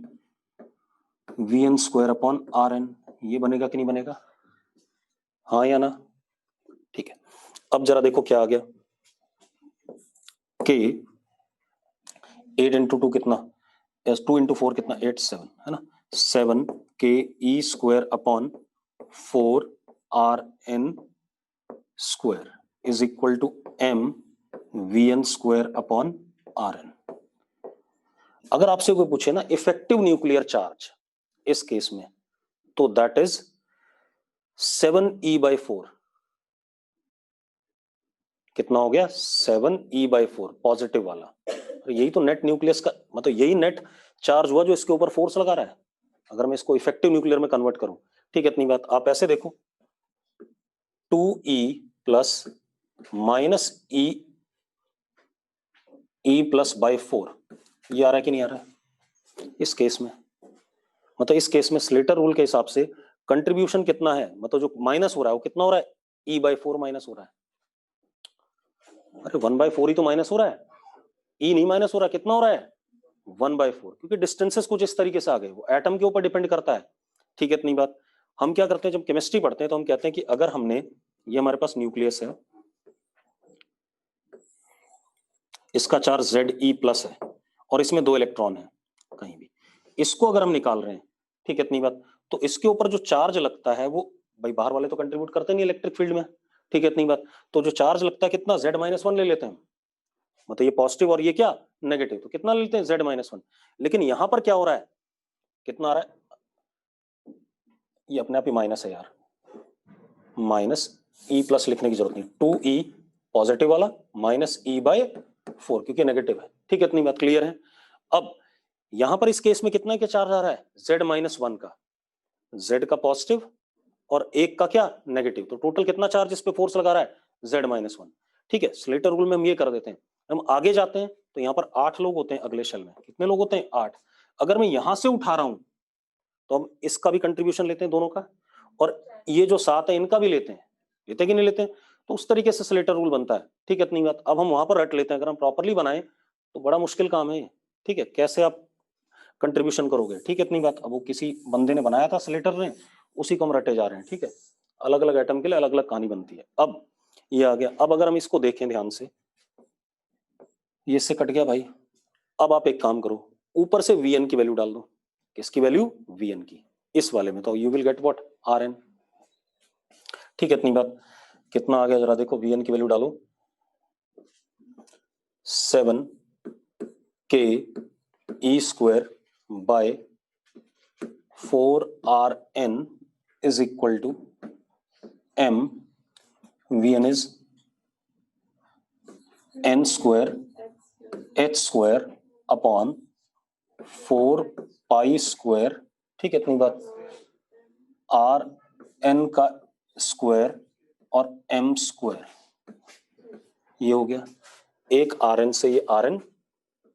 VN² upon RN। ये बनेगा कि नहीं बनेगा, हाँ या ना? ठीक है। अब जरा देखो क्या आ गया, K 8 इंटू 2 कितना, 2 इंटू 4 कितना, 8 7 है ना, 7 KE² upon 4RN² is equal to M VN² upon RN। अगर आपसे कोई पूछे ना इफेक्टिव न्यूक्लियर चार्ज इस केस में, तो दैट इज 7e/4। कितना हो गया, 7e/4 पॉजिटिव वाला। यही तो नेट न्यूक्लियस का मतलब, यही नेट चार्ज हुआ जो इसके ऊपर फोर्स लगा रहा है, अगर मैं इसको इफेक्टिव न्यूक्लियर में कन्वर्ट करूं, ठीक है। इतनी बात, आप ऐसे देखो 2e plus minus e plus by 4, ये आ रहा है कि नहीं आ रहा है इस केस में? मतलब इस केस में स्लेटर रूल के हिसाब से कंट्रीब्यूशन कितना है, मतलब जो माइनस हो रहा है वो कितना हो रहा है, e/4 माइनस हो रहा है। अरे 1/4 ही तो माइनस हो रहा है, ई नहीं माइनस हो रहा, कितना हो रहा है, 1/4, क्योंकि डिस्टेंसेस कुछ इस तरीके से आ गए, वो एटम के ऊपर डिपेंड करता है, ठीक है। इतनी बात। हम क्या करते हैं जब केमिस्ट्री पढ़ते हैं, तो हम कहते हैं कि अगर हमने, ये हमारे पास न्यूक्लियस है, इसका चार्ज Ze+ है और इसमें 2 इलेक्ट्रॉन है कहीं भी, इसको अगर हम निकाल रहे हैं, ठीक है। इतनी बात। तो इसके ऊपर जो चार्ज लगता है वो, भाई बाहर वाले तो कंट्रीब्यूट करते नहीं इलेक्ट्रिक फील्ड में, ठीक है। इतनी बात। तो जो चार्ज लगता है कितना, Z-1 ले लेते हैं, मतलब ये पॉजिटिव और ये क्या, नेगेटिव, तो कितना लेते हैं, Z-1। लेकिन यहां पर क्या हो रहा है, कितना आ रहा है, ये अपने आप ही माइनस है यार, माइनस E+ लिखने की जरूरत नहीं, 2e पॉजिटिव वाला माइनस E/4 क्योंकि नेगेटिव है, ठीक है। इतनी बात क्लियर है। अब यहां पर इस केस में कितना क्या चार्ज आ रहा है, Z-1 का, Z का पॉजिटिव और एक का क्या नेगेटिव, तो टोटल कितना चार्ज इस पे फोर्स लगा रहा है Z-1। ठीक है, स्लेटर रूल में हम ये कर देते हैं। हम आगे जाते हैं तो यहाँ पर 8 लोग होते हैं अगले शेल में, कितने लोग होते हैं 8। अगर मैं यहां से उठा रहा हूं तो हम इसका भी कंट्रीब्यूशन लेते हैं दोनों का, और ये जो 7 है इनका भी लेते हैं, लेते कि नहीं लेते हैं, तो उस तरीके से स्लेटर रूल बनता है। ठीक है, इतनी बात। अब हम वहां पर रट लेते हैं, अगर हम प्रॉपरली बनाए तो बड़ा मुश्किल काम है। ठीक है, कैसे आप कंट्रीब्यूशन करोगे। ठीक है, इतनी बात। अब वो किसी बंदे ने बनाया था स्लेटर ने, उसी को हम रटे जा रहे हैं। ठीक है, अलग अलग एटम के लिए अलग अलग कहानी बनती है। अब ये आ गया। अब अगर हम इसको देखें ध्यान से, ये इससे कट गया भाई। अब आप एक काम करो, ऊपर से Vn की वैल्यू डाल दो। किसकी वैल्यू, Vn की। इस वाले में तो you will get what, Rn। ठीक है, इतनी बात। कितना आ गया जरा देखो, Vn की वैल्यू डालो, 7k² by 4Rn is equal to m। Vn is n² h² upon 4π²। ठीक है, इतनी बात। Rn का स्क्वायर और m², ये हो गया। एक Rn से ये Rn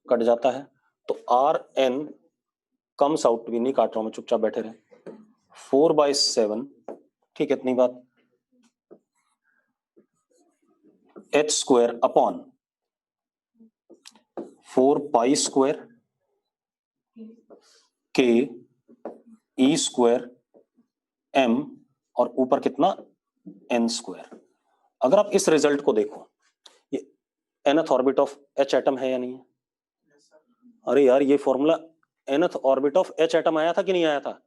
कट जाता है, तो Rn comes out to be, नहीं काट रहा हूं मैं, चुपचाप बैठे रहे, 4/7। ठीक है, इतनी बात, h² upon 4π² k E² m, और ऊपर कितना n²। अगर आप इस रिजल्ट को देखो, ये nth orbit of h atom है या नहीं है। अरे यार, ये formula nth orbit of h atom आया था कि नहीं आया था।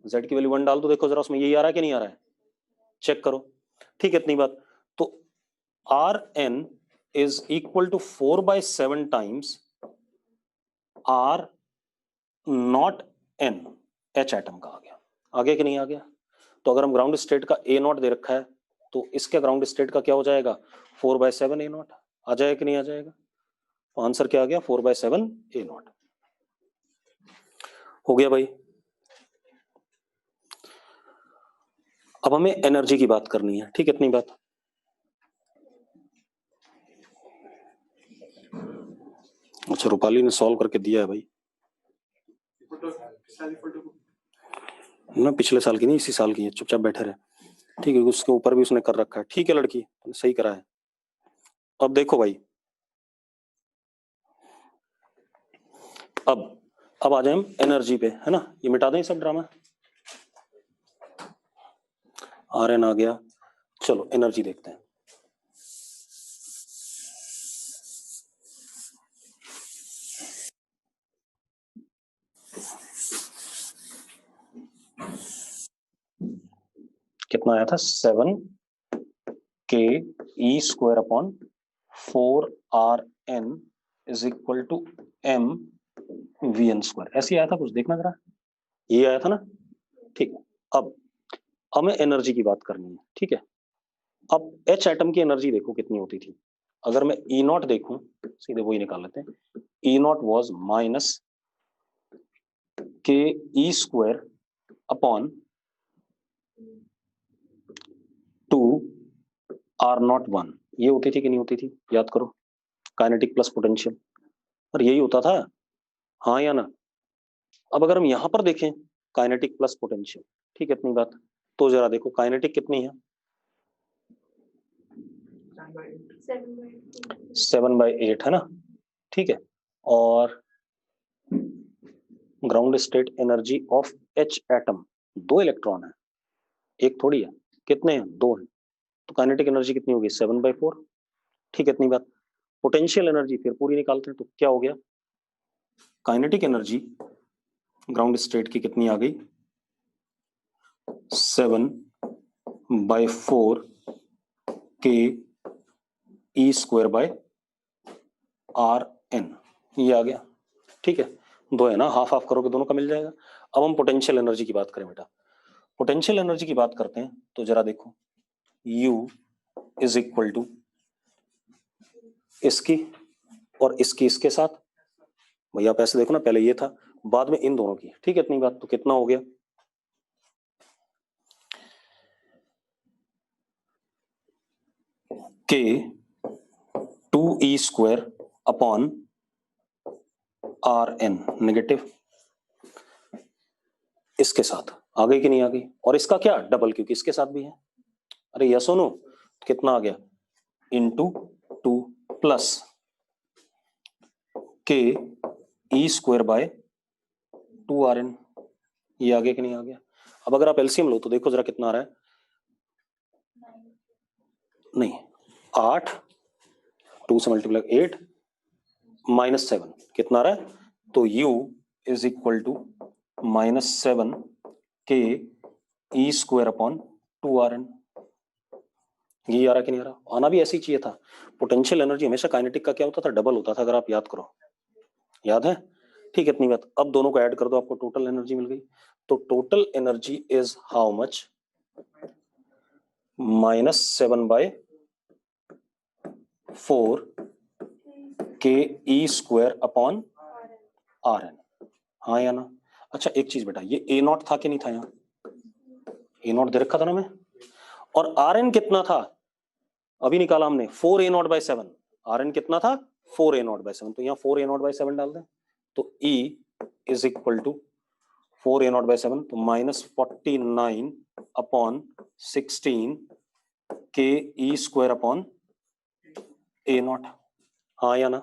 z की वैल्यू 1 डाल दो, देखो जरा उसमें यही आ रहा है कि नहीं आ रहा है, चेक करो। ठीक है, इतनी बात। तो Rn is equal to 4/7 times R not n, h atom का आ गया कि नहीं आ गया। तो अगर हम ग्राउंड स्टेट का A0 दे रखा है, तो इसके ग्राउंड स्टेट का क्या हो जाएगा, 4/7 A0। आ जाएगा कि नहीं आ जाएगा। तो आंसर क्या आ गया, 4/7 A0 हो गया भाई। अब हमें एनर्जी की बात करनी है। ठीक है, इतनी बात। अच्छा, रूपाली ने सॉल्व करके दिया है भाई ना, पिछले साल की नहीं, इसी साल की है, चुपचाप बैठे रहे। ठीक है, उसके ऊपर भी उसने कर रखा है। ठीक है लड़की, सही करा है। अब देखो भाई, अब आ जाए हम एनर्जी पे, है ना। ये मिटा दें सब ड्रामा, Rn आ गया। चलो एनर्जी देखते हैं। कितना आया था, 7k² upon 4Rn is equal to m Vn²। ऐसे आया था कुछ, देखना जरा, ये आया था ना। ठीक है, अब हमें एनर्जी की बात करनी है। ठीक है, अब H एटम की एनर्जी देखो कितनी होती थी। अगर मैं E0 देखूं, सीधे वही निकाल लेते हैं। E0 was -ke² upon 2R01। ये होती थी कि नहीं होती थी, याद करो, काइनेटिक प्लस पोटेंशियल, और यही होता था, हाँ या ना। अब अगर हम यहां पर देखें काइनेटिक प्लस पोटेंशियल, ठीक है, इतनी बात। तो जरा देखो काइनेटिक कितनी है, 7/8 है ना। ठीक है, और ground state energy of H atom, 2 electron है, एक थोड़ी है, कितने हैं, 2 हैं। तो काइनेटिक एनर्जी कितनी होगी, 7/4। ठीक है, इतनी बात। पोटेंशियल एनर्जी फिर पूरी निकालते हैं, तो क्या हो गया, काइनेटिक एनर्जी ग्राउंड स्टेट की कितनी आ गई, 7/4 ke²/Rn, ये आ गया। ठीक है, 2 है ना, हाफ हाफ करोगे दोनों का मिल जाएगा। अब हम पोटेंशियल एनर्जी की बात करें बेटा, पोटेंशियल एनर्जी की बात करते हैं, तो जरा देखो, U इज इक्वल टू इसकी और इसकी इसके साथ, भैया आप ऐसे देखो ना, पहले ये था बाद में इन दोनों की। ठीक है, इतनी बात। तो कितना हो गया, के 2e square upon RN negative, इसके साथ आ गई कि नहीं आ गई, और इसका क्या डबल, क्योंकि इसके साथ भी है। अरे यस सुनो, कितना आ गया, इंटू 2 प्लस के ई स्क्वायर बाय 2RN, ये आ गया कि नहीं आ गया। अब अगर आप एलसीएम लो तो देखो जरा कितना आ रहा है, नहीं 8, 2 से मल्टीप्लाई 8 -7, कितना आ रहा है, तो u इज इक्वल टू -7 के ई स्क्वायर अपॉन 2RN, ये आ रहा कि नहीं आ रहा, आना भी ऐसे ही चाहिए था। पोटेंशियल एनर्जी हमेशा काइनेटिक का क्या होता था, डबल होता था, अगर आप याद करो, याद है, ठीक है, इतनी बात। अब दोनों को ऐड कर दो, आपको टोटल एनर्जी मिल गई। तो total energy is how much, -7/4 के ई स्क्वायर अपॉन RN, हाँ या ना। अच्छा एक चीज बेटा, ये A नॉट था कि नहीं था, यहाँ A नॉट दे रखा था ना मैं, और RN कितना था अभी निकाला हमने, 4A0/7, RN कितना था 4A0/7, तो यहाँ 4A0/7 डाल दें, तो E is equal to 4A0/7, तो -49 अपॉन 16 के ई स्क्वायर अपॉन A0, हाँ या ना।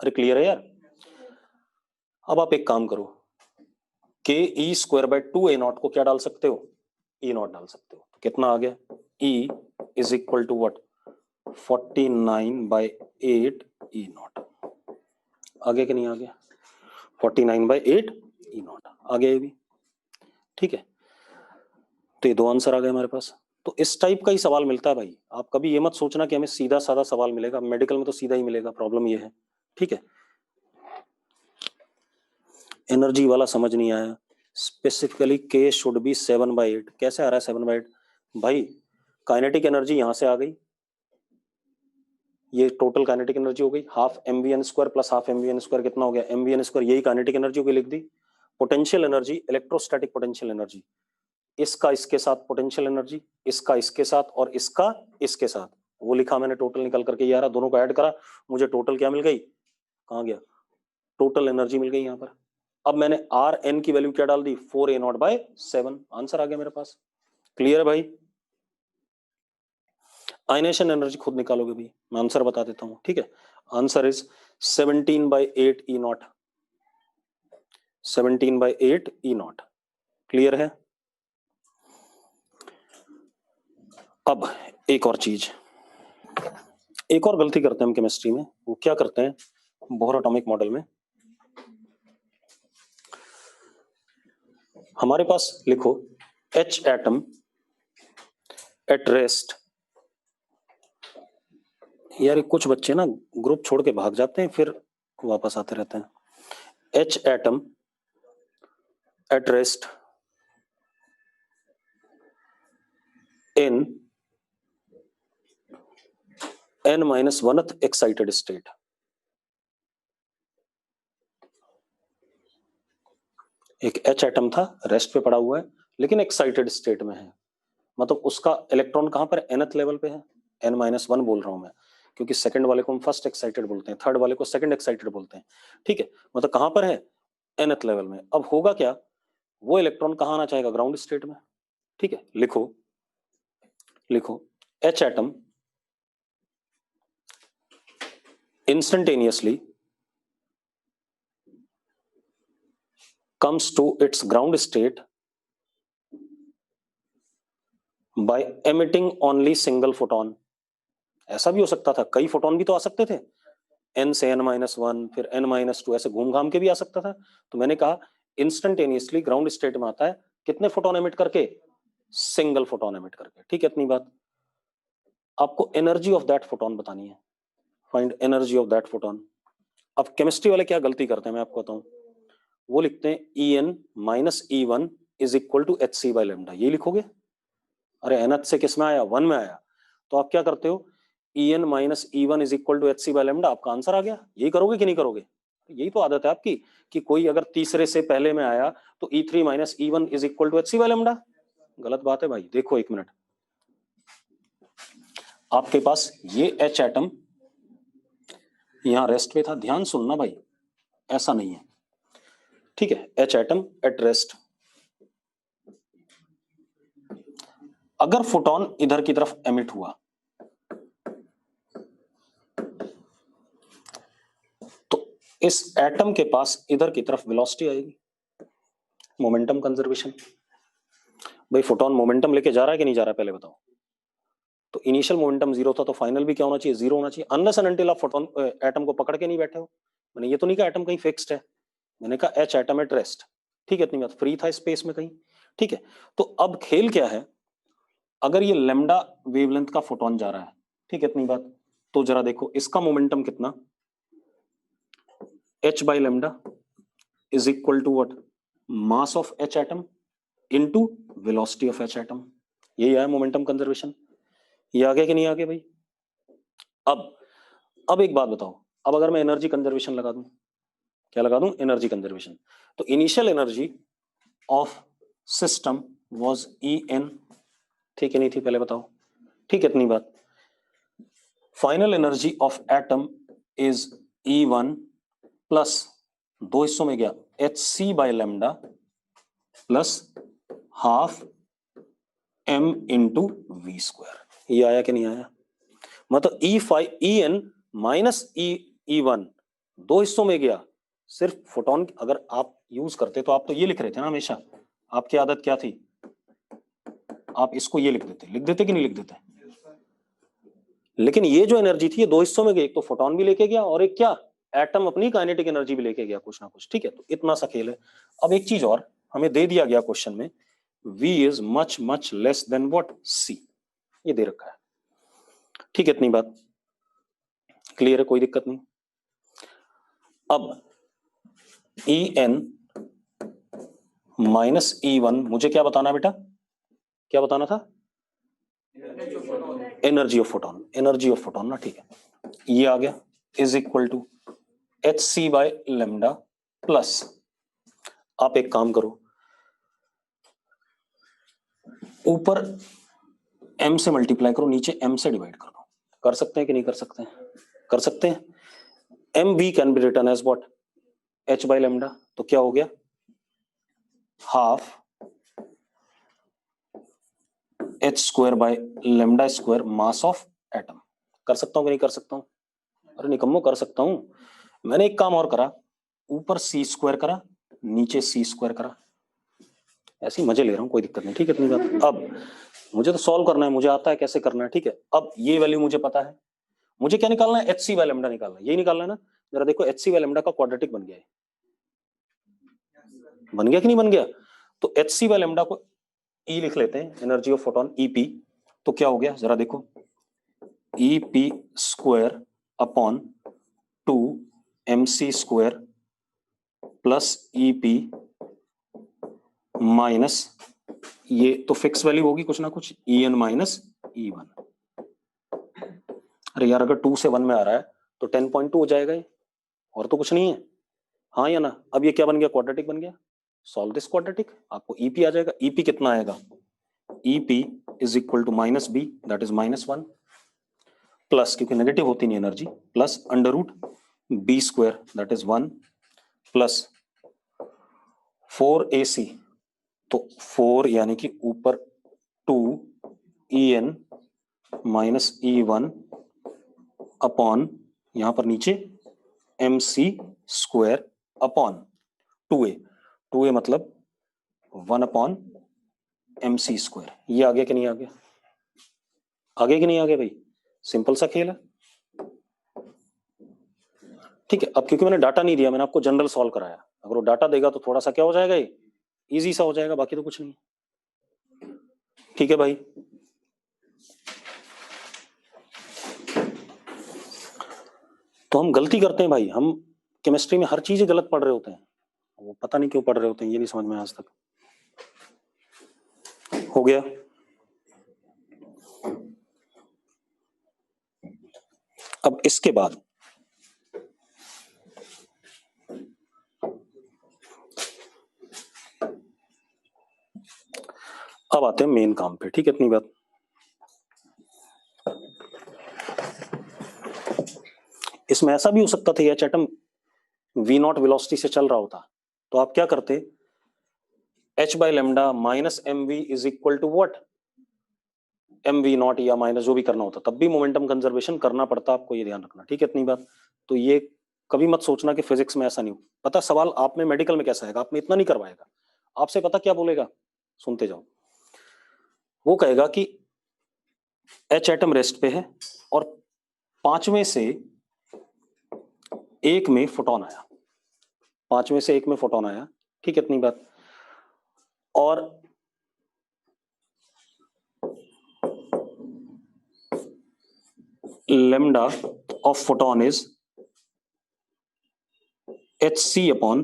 अरे क्लियर है यार। अब आप एक काम करो, के ई स्क्वायर बाय 2A0 को क्या डाल सकते हो, E0 डाल सकते हो, तो कितना आ गया, E is equal to what, 49/8 E0, आ गया कि नहीं आ गया, 49/8 E0 आ गया ये भी, ठीक है। तो ये दो आंसर आ गए हमारे पास। तो इस टाइप का ही सवाल मिलता है भाई, आप कभी ये मत सोचना कि हमें सीधा साधा सवाल मिलेगा, मेडिकल में तो सीधा ही मिलेगा, प्रॉब्लम ये है, ठीक है। एनर्जी वाला समझ नहीं आया, स्पेसिफिकली के शुड बी 7/8, कैसे आ रहा है 7/8 भाई, काइनेटिक एनर्जी यहां से आ गई, ये टोटल काइनेटिक एनर्जी हो गई, half mvn² plus half mvn² कितना हो गया, mvn², यही काइनेटिक एनर्जी हो गई, लिख दी। Potential energy, electrostatic potential energy, इसका इसके साथ पोटेंशियल एनर्जी, इसका इसके साथ और इसका इसके साथ, वो लिखा मैंने टोटल निकल करके, ये आ रहा, दोनों को ऐड करा, मुझे टोटल क्या मिल गई, कहाँ गया, टोटल एनर्जी मिल गई यहाँ पर। अब मैंने RN की वैल्यू क्या डाल दी, 4A0/7, आंसर आ गया मेरे पास। क्लियर है भाई। आयनेशन एनर्जी खुद निकालोगे भी, मैं आंसर बता देता हूं, ठीक है। Answer is 17/8 E0, 17/8 E0, clear है। अब एक और चीज, एक और गलती करते हैं हम केमिस्ट्री में, वो क्या करते हैं, बोहर एटॉमिक मॉडल में हमारे पास लिखो H एटम एट रेस्ट, यार कुछ बच्चे ना ग्रुप छोड़ के भाग जाते हैं फिर वापस आते रहते हैं। H atom at rest in n-1th excited state, एक H एटम था, रेस्ट पे पड़ा हुआ है, लेकिन एक्साइटेड स्टेट में है, मतलब उसका इलेक्ट्रॉन कहां पर nth लेवल पे है, n-1 बोल रहा हूं मैं, क्योंकि सेकंड वाले को हम फर्स्ट एक्साइटेड बोलते हैं, थर्ड वाले को सेकंड एक्साइटेड बोलते हैं, ठीक है, मतलब कहां पर है, nth लेवल में। अब होगा क्या, वो इलेक्ट्रॉन कहां आना चाहेगा, ग्राउंड स्टेट में, ठीक है। लिखो लिखो H atom instantaneously comes to its ground state by emitting only single photon, ऐसा भी हो सकता था, कई फोटोन भी तो आ सकते थे, n से n-1 फिर n-2 ऐसे घूम घाम के भी आ सकता था। तो मैंने कहा इंस्टेंटेनियसली ग्राउंड स्टेट में आता है, कितने फोटोन एमिट करके, सिंगल फोटोन एमिट करके, ठीक है, इतनी बात। आपको एनर्जी ऑफ दैट फोटोन बतानी है, find energy of that photon. अब केमिस्ट्री वाले क्या गलती करते हैं मैं आपको बताऊं, वो लिखते हैं En-E1 is equal to hc/λ, ये लिखोगे, अरे nth से किस में आया, 1 में आया, तो आप क्या करते हो, En-E1 is equal to hc/λ, आपका आंसर आ गया, यही करोगे कि नहीं करोगे, यही तो आदत है आपकी, कि कोई अगर तीसरे से पहले में आया तो E3 - E1 is equal to hc/λ, गलत बात है भाई। देखो एक मिनट, आपके पास ये H एटम यहां रेस्ट पे था, ध्यान सुनना भाई, ऐसा नहीं है, ठीक है, H एटम एट रेस्ट। अगर फोटोन इधर की तरफ एमिट हुआ तो इस एटम के पास इधर की तरफ वेलोसिटी आएगी, मोमेंटम कंजर्वेशन। भाई फोटोन मोमेंटम लेके जा रहा है कि नहीं जा रहा है, पहले बताओ। तो इनिशियल मोमेंटम जीरो था, तो फाइनल भी क्या होना चाहिए, जीरो होना चाहिए, अनलेस एंड अनटिल आप फोटोन एटम को पकड़ के नहीं बैठे हो। मैंने ये तो नहीं कहा एटम कहीं फिक्स्ड है, मैंने कहा एच एटम एट रेस्ट, ठीक है, इतनी बात, फ्री था स्पेस में कहीं, ठीक है। तो अब खेल क्या है, अगर ये लेमडा वेवलेंथ का फोटोन जा रहा है, ठीक है, इतनी बात, तो जरा देखो इसका मोमेंटम कितना, h by lambda is equal to what, mass of h atom into velocity of h atom. यही है मोमेंटम कंजर्वेशन। ये आ गया कि नहीं आ गया भाई। अब एक बात बताओ, अब अगर मैं एनर्जी कंजर्वेशन लगा दूं, क्या लगा दूं, एनर्जी कंजर्वेशन, तो initial energy of system was En, ठीक है नहीं थी, पहले बताओ, ठीक है, इतनी बात। Final energy of atom is E1 plus, दो हिस्सों में गया, Hc by lambda plus half m into V square. ये आया कि नहीं आया, मतलब En माइनस E1 दो हिस्सों में गया, सिर्फ फोटोन, अगर आप यूज करते तो आप तो ये लिख रहे थे ना हमेशा, आपकी आदत क्या थी, आप इसको ये लिख देते कि नहीं लिख देते, लेकिन ये जो एनर्जी थी ये दो हिस्सों में गई, एक तो फोटोन भी लेके गया और एक क्या, एटम अपनी काइनेटिक एनर्जी भी लेके गया कुछ ना कुछ, ठीक है। तो इतना सा खेल है। अब एक चीज और हमें दे दिया गया क्वेश्चन में, V is much much less than what, C, ये दे रखा है, ठीक है, इतनी बात क्लियर है, कोई दिक्कत नहीं। अब En माइनस E1 मुझे क्या बताना बेटा, क्या बताना था, energy of photon, energy of photon ना, ठीक है, ये आ गया, is equal to Hc by lambda plus, आप एक काम करो, ऊपर m से मल्टीप्लाई करो, नीचे m से डिवाइड कर दो, कर सकते हैं कि नहीं कर सकते हैं, कर सकते हैं। mv can be written as what, h by lambda, तो क्या हो गया, half h square by lambda square mass of atom. कर सकता हूं कि नहीं कर सकता हूं, अरे निकम्मो कर सकता हूं। मैंने एक काम और करा, ऊपर c स्क्वायर करा, नीचे c स्क्वायर करा, ऐसे ही मजे ले रहा हूं, कोई दिक्कत नहीं, ठीक है, इतनी बात। अब मुझे तो सॉल्व करना है, मुझे आता है कैसे करना है, ठीक है। अब ये वैल्यू मुझे पता है, मुझे क्या निकालना है, Hc बाय लेमडा निकालना है, यही निकालना है ना। जरा देखो Hc बाय लेमडा का क्वाड्रेटिक बन गया है, बन गया कि नहीं बन गया। तो Hc बाय लेमडा को E लिख लेते हैं, एनर्जी ऑफ फोटोन EP, तो क्या हो गया जरा देखो, EP square upon 2 MC square plus EP minus, ये तो फिक्स वैल्यू होगी कुछ ना कुछ, En माइनस E1। अरे यार अगर 2 से 1 में आ रहा है तो 10.2 हो जाएगा ये, और तो कुछ नहीं है, हाँ या ना। अब ये क्या बन गया, क्वाड्रेटिक बन गया, सॉल्व दिस क्वाड्रेटिक, आपको EP आ जाएगा। EP कितना आएगा, EP is equal to minus B, that is -1 plus, क्योंकि नेगेटिव होती नहीं energy, plus under root B square that is 1 plus 4AC, तो 4 यानी कि ऊपर 2 En माइनस E1 अपॉन, यहां पर नीचे MC स्क्वायर अपॉन 2A मतलब 1 अपॉन MC स्क्वायर। ये आ गया कि नहीं आ गया, आ गया कि नहीं आ गया भाई, सिंपल सा खेल है, ठीक है। अब क्योंकि मैंने डाटा नहीं दिया, मैंने आपको जनरल सॉल्व कराया, अगर वो डाटा देगा तो थोड़ा सा क्या हो जाएगा, ये इजी सा हो जाएगा, बाकी तो कुछ नहीं, ठीक है भाई। तो हम गलती करते हैं भाई, हम केमिस्ट्री में हर चीज गलत पढ़ रहे होते हैं, वो पता नहीं क्यों पढ़ रहे होते हैं, ये नहीं समझ में आज तक। हो गया, अब इसके बाद अब आते हैं मेन काम पे, ठीक है, इतनी बात। इसमें ऐसा भी हो सकता था H atom V not velocity से चल रहा होता, तो आप क्या करते, h by lambda minus M V is equal to what, M V not या माइनस जो भी करना होता, तब भी मोमेंटम कंजर्वेशन करना पड़ता, आपको ये ध्यान रखना, ठीक है इतनी बात। तो ये कभी मत सोचना कि फिजिक्स में ऐसा नहीं हो, पता सवाल आप में मेडिकल में कैसा आएगा, आप में इतना नहीं करवाएगा, आपसे पता क्या बोलेगा, सुनते जाओ। वो कहेगा कि एच एटम रेस्ट पे है और पांचवें से एक में फोटोन आया, पांचवें से एक में फोटोन आया, ठीक है इतनी बात। और lambda of photon is hc upon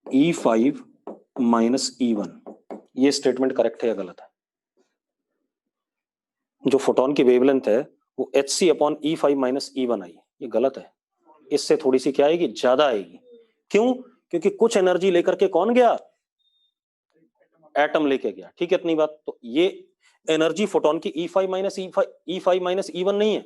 E5 minus E1। ये स्टेटमेंट करेक्ट है या गलत है? जो फोटोन की वेवलेंथ है वो hc upon E5 minus E1 आई, ये गलत है, इससे थोड़ी सी क्या आएगी, ज्यादा आएगी। क्यों? क्योंकि कुछ एनर्जी लेकर के कौन गया, एटम लेके गया, ठीक है इतनी बात। तो ये एनर्जी फोटोन की E5 माइनस E1 नहीं है,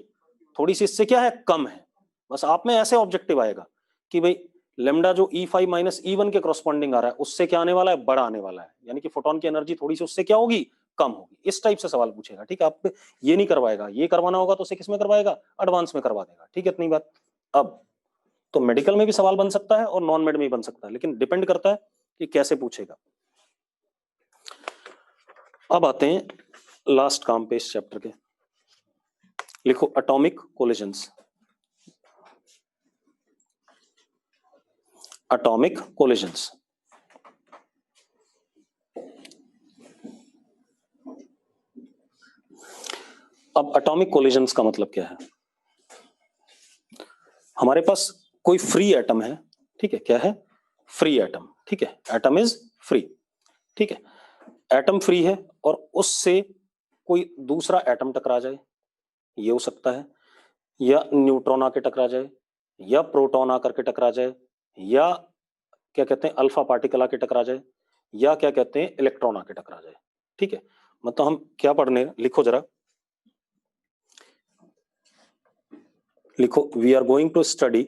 थोड़ी सी इससे क्या है, कम है। बस आप में ऐसे ऑब्जेक्टिव आएगा कि भाई लेमडा जो E5 माइनस E1 के क्रॉसपॉन्डिंग आ रहा है उससे क्या आने वाला है, बड़ा आने वाला है, यानी कि फोटोन की एनर्जी थोड़ी सी उससे क्या होगी, कम होगी। इस टाइप से सवाल पूछेगा, ठीक है। आप ये नहीं करवाएगा, ये करवाना होगा तो उसे किस में करवाएगा, एडवांस में करवा देगा, ठीक है इतनी बात। अब तो मेडिकल में भी सवाल बन सकता है और नॉन मेड में भी बन सकता है, लेकिन डिपेंड करता है कि कैसे पूछेगा। अब आते हैं लास्ट काम पे इस चैप्टर के, लिखो एटॉमिक कोलिजन्स। एटॉमिक कोलिजन्स, अब एटॉमिक कोलिजन्स का मतलब क्या है, हमारे पास कोई फ्री एटम है, ठीक है, क्या है, फ्री एटम, ठीक है, एटम इज फ्री, ठीक है, एटम फ्री है और उससे कोई दूसरा एटम टकरा जाए, ये हो सकता है, या न्यूट्रॉन आके टकरा जाए, या प्रोटॉन आकर के टकरा जाए, या क्या कहते हैं अल्फा पार्टिकल आके टकरा जाए, या क्या कहते हैं इलेक्ट्रॉन आके टकरा जाए, ठीक है। मतलब हम क्या पढ़ने, लिखो जरा, लिखो, we are going to study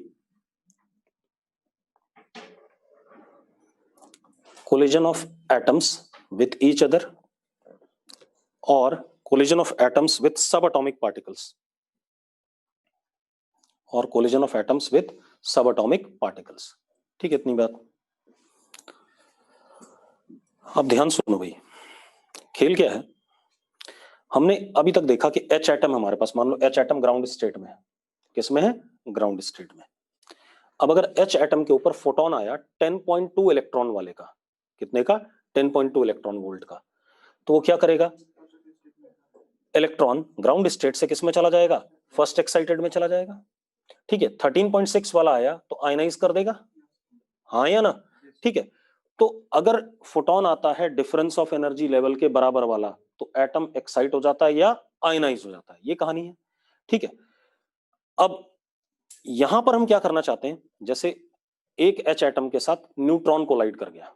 collision of atoms with each other or collision of atoms with subatomic particles और collision of atoms with subatomic particles, ठीक है इतनी बात। अब ध्यान सुनो भाई, खेल क्या है, हमने अभी तक देखा कि H एटम हमारे पास, मान लो H एटम ग्राउंड स्टेट में है, किसमें है, ग्राउंड स्टेट में। अब अगर H एटम के ऊपर फोटोन आया 10.2 इलेक्ट्रॉन वाले का, कितने का, 10.2 इलेक्ट्रॉन वोल्ट का, तो वो क्या करेगा, इलेक्ट्रॉन ग्राउंड स्टेट से किस में चला जाएगा, फर्स्ट एक्साइटेड में चला जाएगा, ठीक है। 13.6 वाला आया तो आयनाइज कर देगा, हाँ या ना, ठीक है। तो अगर फोटोन आता है डिफरेंस ऑफ एनर्जी लेवल के बराबर वाला, तो एटम एक्साइट हो जाता है या आयनाइज हो जाता है, ये कहानी है, ठीक है। अब यहां पर हम क्या करना चाहते हैं, जैसे एक H एटम के साथ न्यूट्रॉन कोलाइड कर गया,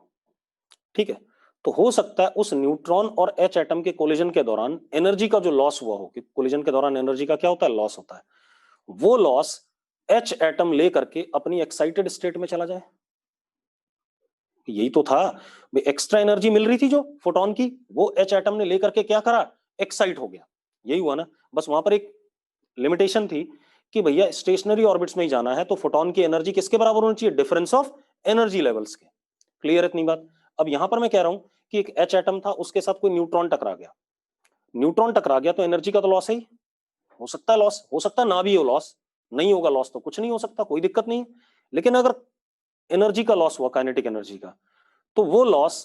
ठीक है, तो हो सकता है उस न्यूट्रॉन और H एटम के कोलिजन के दौरान एनर्जी का जो लॉस हुआ हो, कि कोलिजन के दौरान एनर्जी का क्या होता है, लॉस होता है, वो लॉस H एटम लेकर के अपनी एक्साइटेड स्टेट में चला जाए। यही तो था, एक्स्ट्रा एनर्जी मिल रही थी जो फोटोन की, वो H एटम ने लेकर के क्या करा, एक्साइट हो गया, यही हुआ ना। बस वहां पर एक लिमिटेशन थी कि भैया स्टेशनरी ऑर्बिट्स में ही जाना है, तो फोटोन की एनर्जी किसके बराबर होनी चाहिए, डिफरेंस ऑफ एनर्जी लेवल्स के। क्लियर इतनी बात। अब यहां पर मैं कह रहा हूं कि एक H एटम था, उसके साथ कोई न्यूट्रॉन टकरा गया, न्यूट्रॉन टकरा गया तो एनर्जी का तो लॉस है ही, हो सकता है लॉस, हो सकता है ना भी हो लॉस, नहीं होगा लॉस तो कुछ नहीं हो सकता, कोई दिक्कत नहीं। लेकिन अगर एनर्जी का लॉस हुआ, काइनेटिक एनर्जी का, तो वो लॉस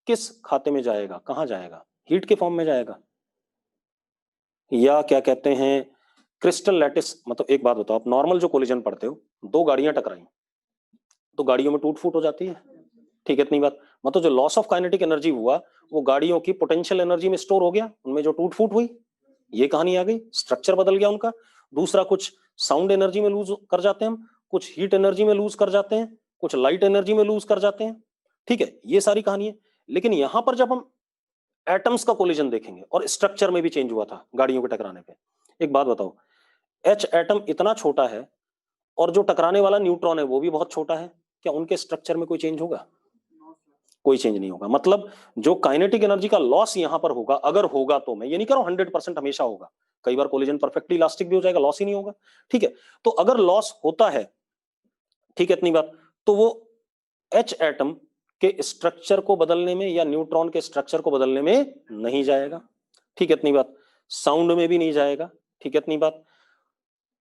किस खाते में जाएगा, कहां जाएगा, हीट के फॉर्म में जाएगा, या क्या कहते हैं क्रिस्टल लैटिस। मतलब एक बात बताओ, आप नॉर्मल जो कोलिजन पढ़ते हो, दो गाड़ियां टकराई तो गाड़ियों में टूट फूट हो जाती है, ठीक है इतनी बात। मतलब जो लॉस ऑफ काइनेटिक एनर्जी हुआ वो गाड़ियों की पोटेंशियल एनर्जी में स्टोर हो गया, उनमें जो टूट फूट हुई, ये कहानी आ गई, स्ट्रक्चर बदल गया उनका। दूसरा, कुछ साउंड एनर्जी में लूज कर जाते हैं हम, कुछ हीट एनर्जी में लूज कर जाते हैं, कुछ लाइट एनर्जी में लूज कर जाते हैं, ठीक है, ये सारी कहानी है। लेकिन यहां पर जब हम एटम्स का कोलिजन देखेंगे और स्ट्रक्चर में भी चेंज हुआ था गाड़ियों के टकराने पे, एक बात बताओ, H एटम इतना छोटा है और जो टकराने वाला न्यूट्रॉन है वो भी बहुत छोटा है, क्या उनके स्ट्रक्चर में कोई चेंज होगा? कोई चेंज नहीं होगा। मतलब जो काइनेटिक एनर्जी का लॉस यहां पर होगा, अगर होगा तो, मैं ये नहीं कह रहा हूं 100% हमेशा होगा, कई बार कोलिजन परफेक्टली इलास्टिक भी हो जाएगा, लॉस ही नहीं होगा, ठीक है। तो अगर लॉस होता है, ठीक है, इतनी बात, तो वो एच एटम के स्ट्रक्चर को बदलने में या न्यूट्रॉन के स्ट्रक्चर को बदलने में नहीं जाएगा, ठीक है, इतनी बात। साउंड में भी नहीं जाएगा, ठीक है, इतनी बात।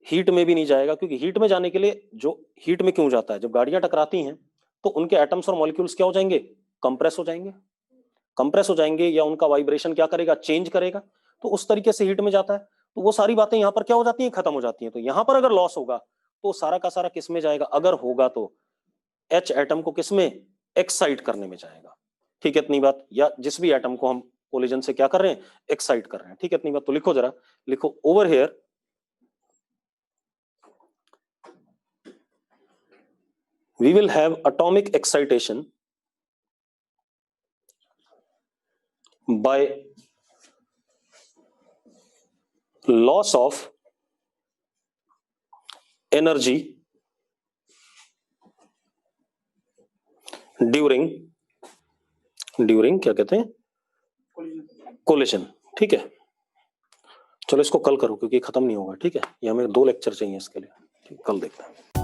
हीट में भी नहीं जाएगा, क्योंकि हीट में जाने के लिए, जो हीट में क्यों जाता है, जब गाड़ियां टकराती हैं तो उनके एटम्स और मॉलिक्यूल्स क्या हो जाएंगे? कंप्रेस हो जाएंगे, कंप्रेस हो जाएंगे, या उनका वाइब्रेशन क्या करेगा? चेंज करेगा, तो उस तरीके से हीट में जाता है। तो वो सारी बातें यहां पर क्या हो जाती हैं? खत्म हो जाती हैं। तो यहां पर अगर लॉस होगा तो सारा का सारा किस में जाएगा? अगर होगा तो एच एटम को किस में? एक्साइट करने में जाएगा, ठीक है, इतनी बात। या जिस भी एटम को हम कोलिजन से क्या कर रहे हैं? एक्साइट कर रहे हैं, ठीक है, इतनी बात। तो लिखो जरा, लिखो over here we will have atomic excitation by loss of energy during क्या कहते हैं? कोलिजन, ठीक है। चलो इसको कल करो, क्योंकि खत्म नहीं होगा, ठीक है, ये हमें 2 लेक्चर चाहिए इसके लिए, ठीक, कल देखते हैं।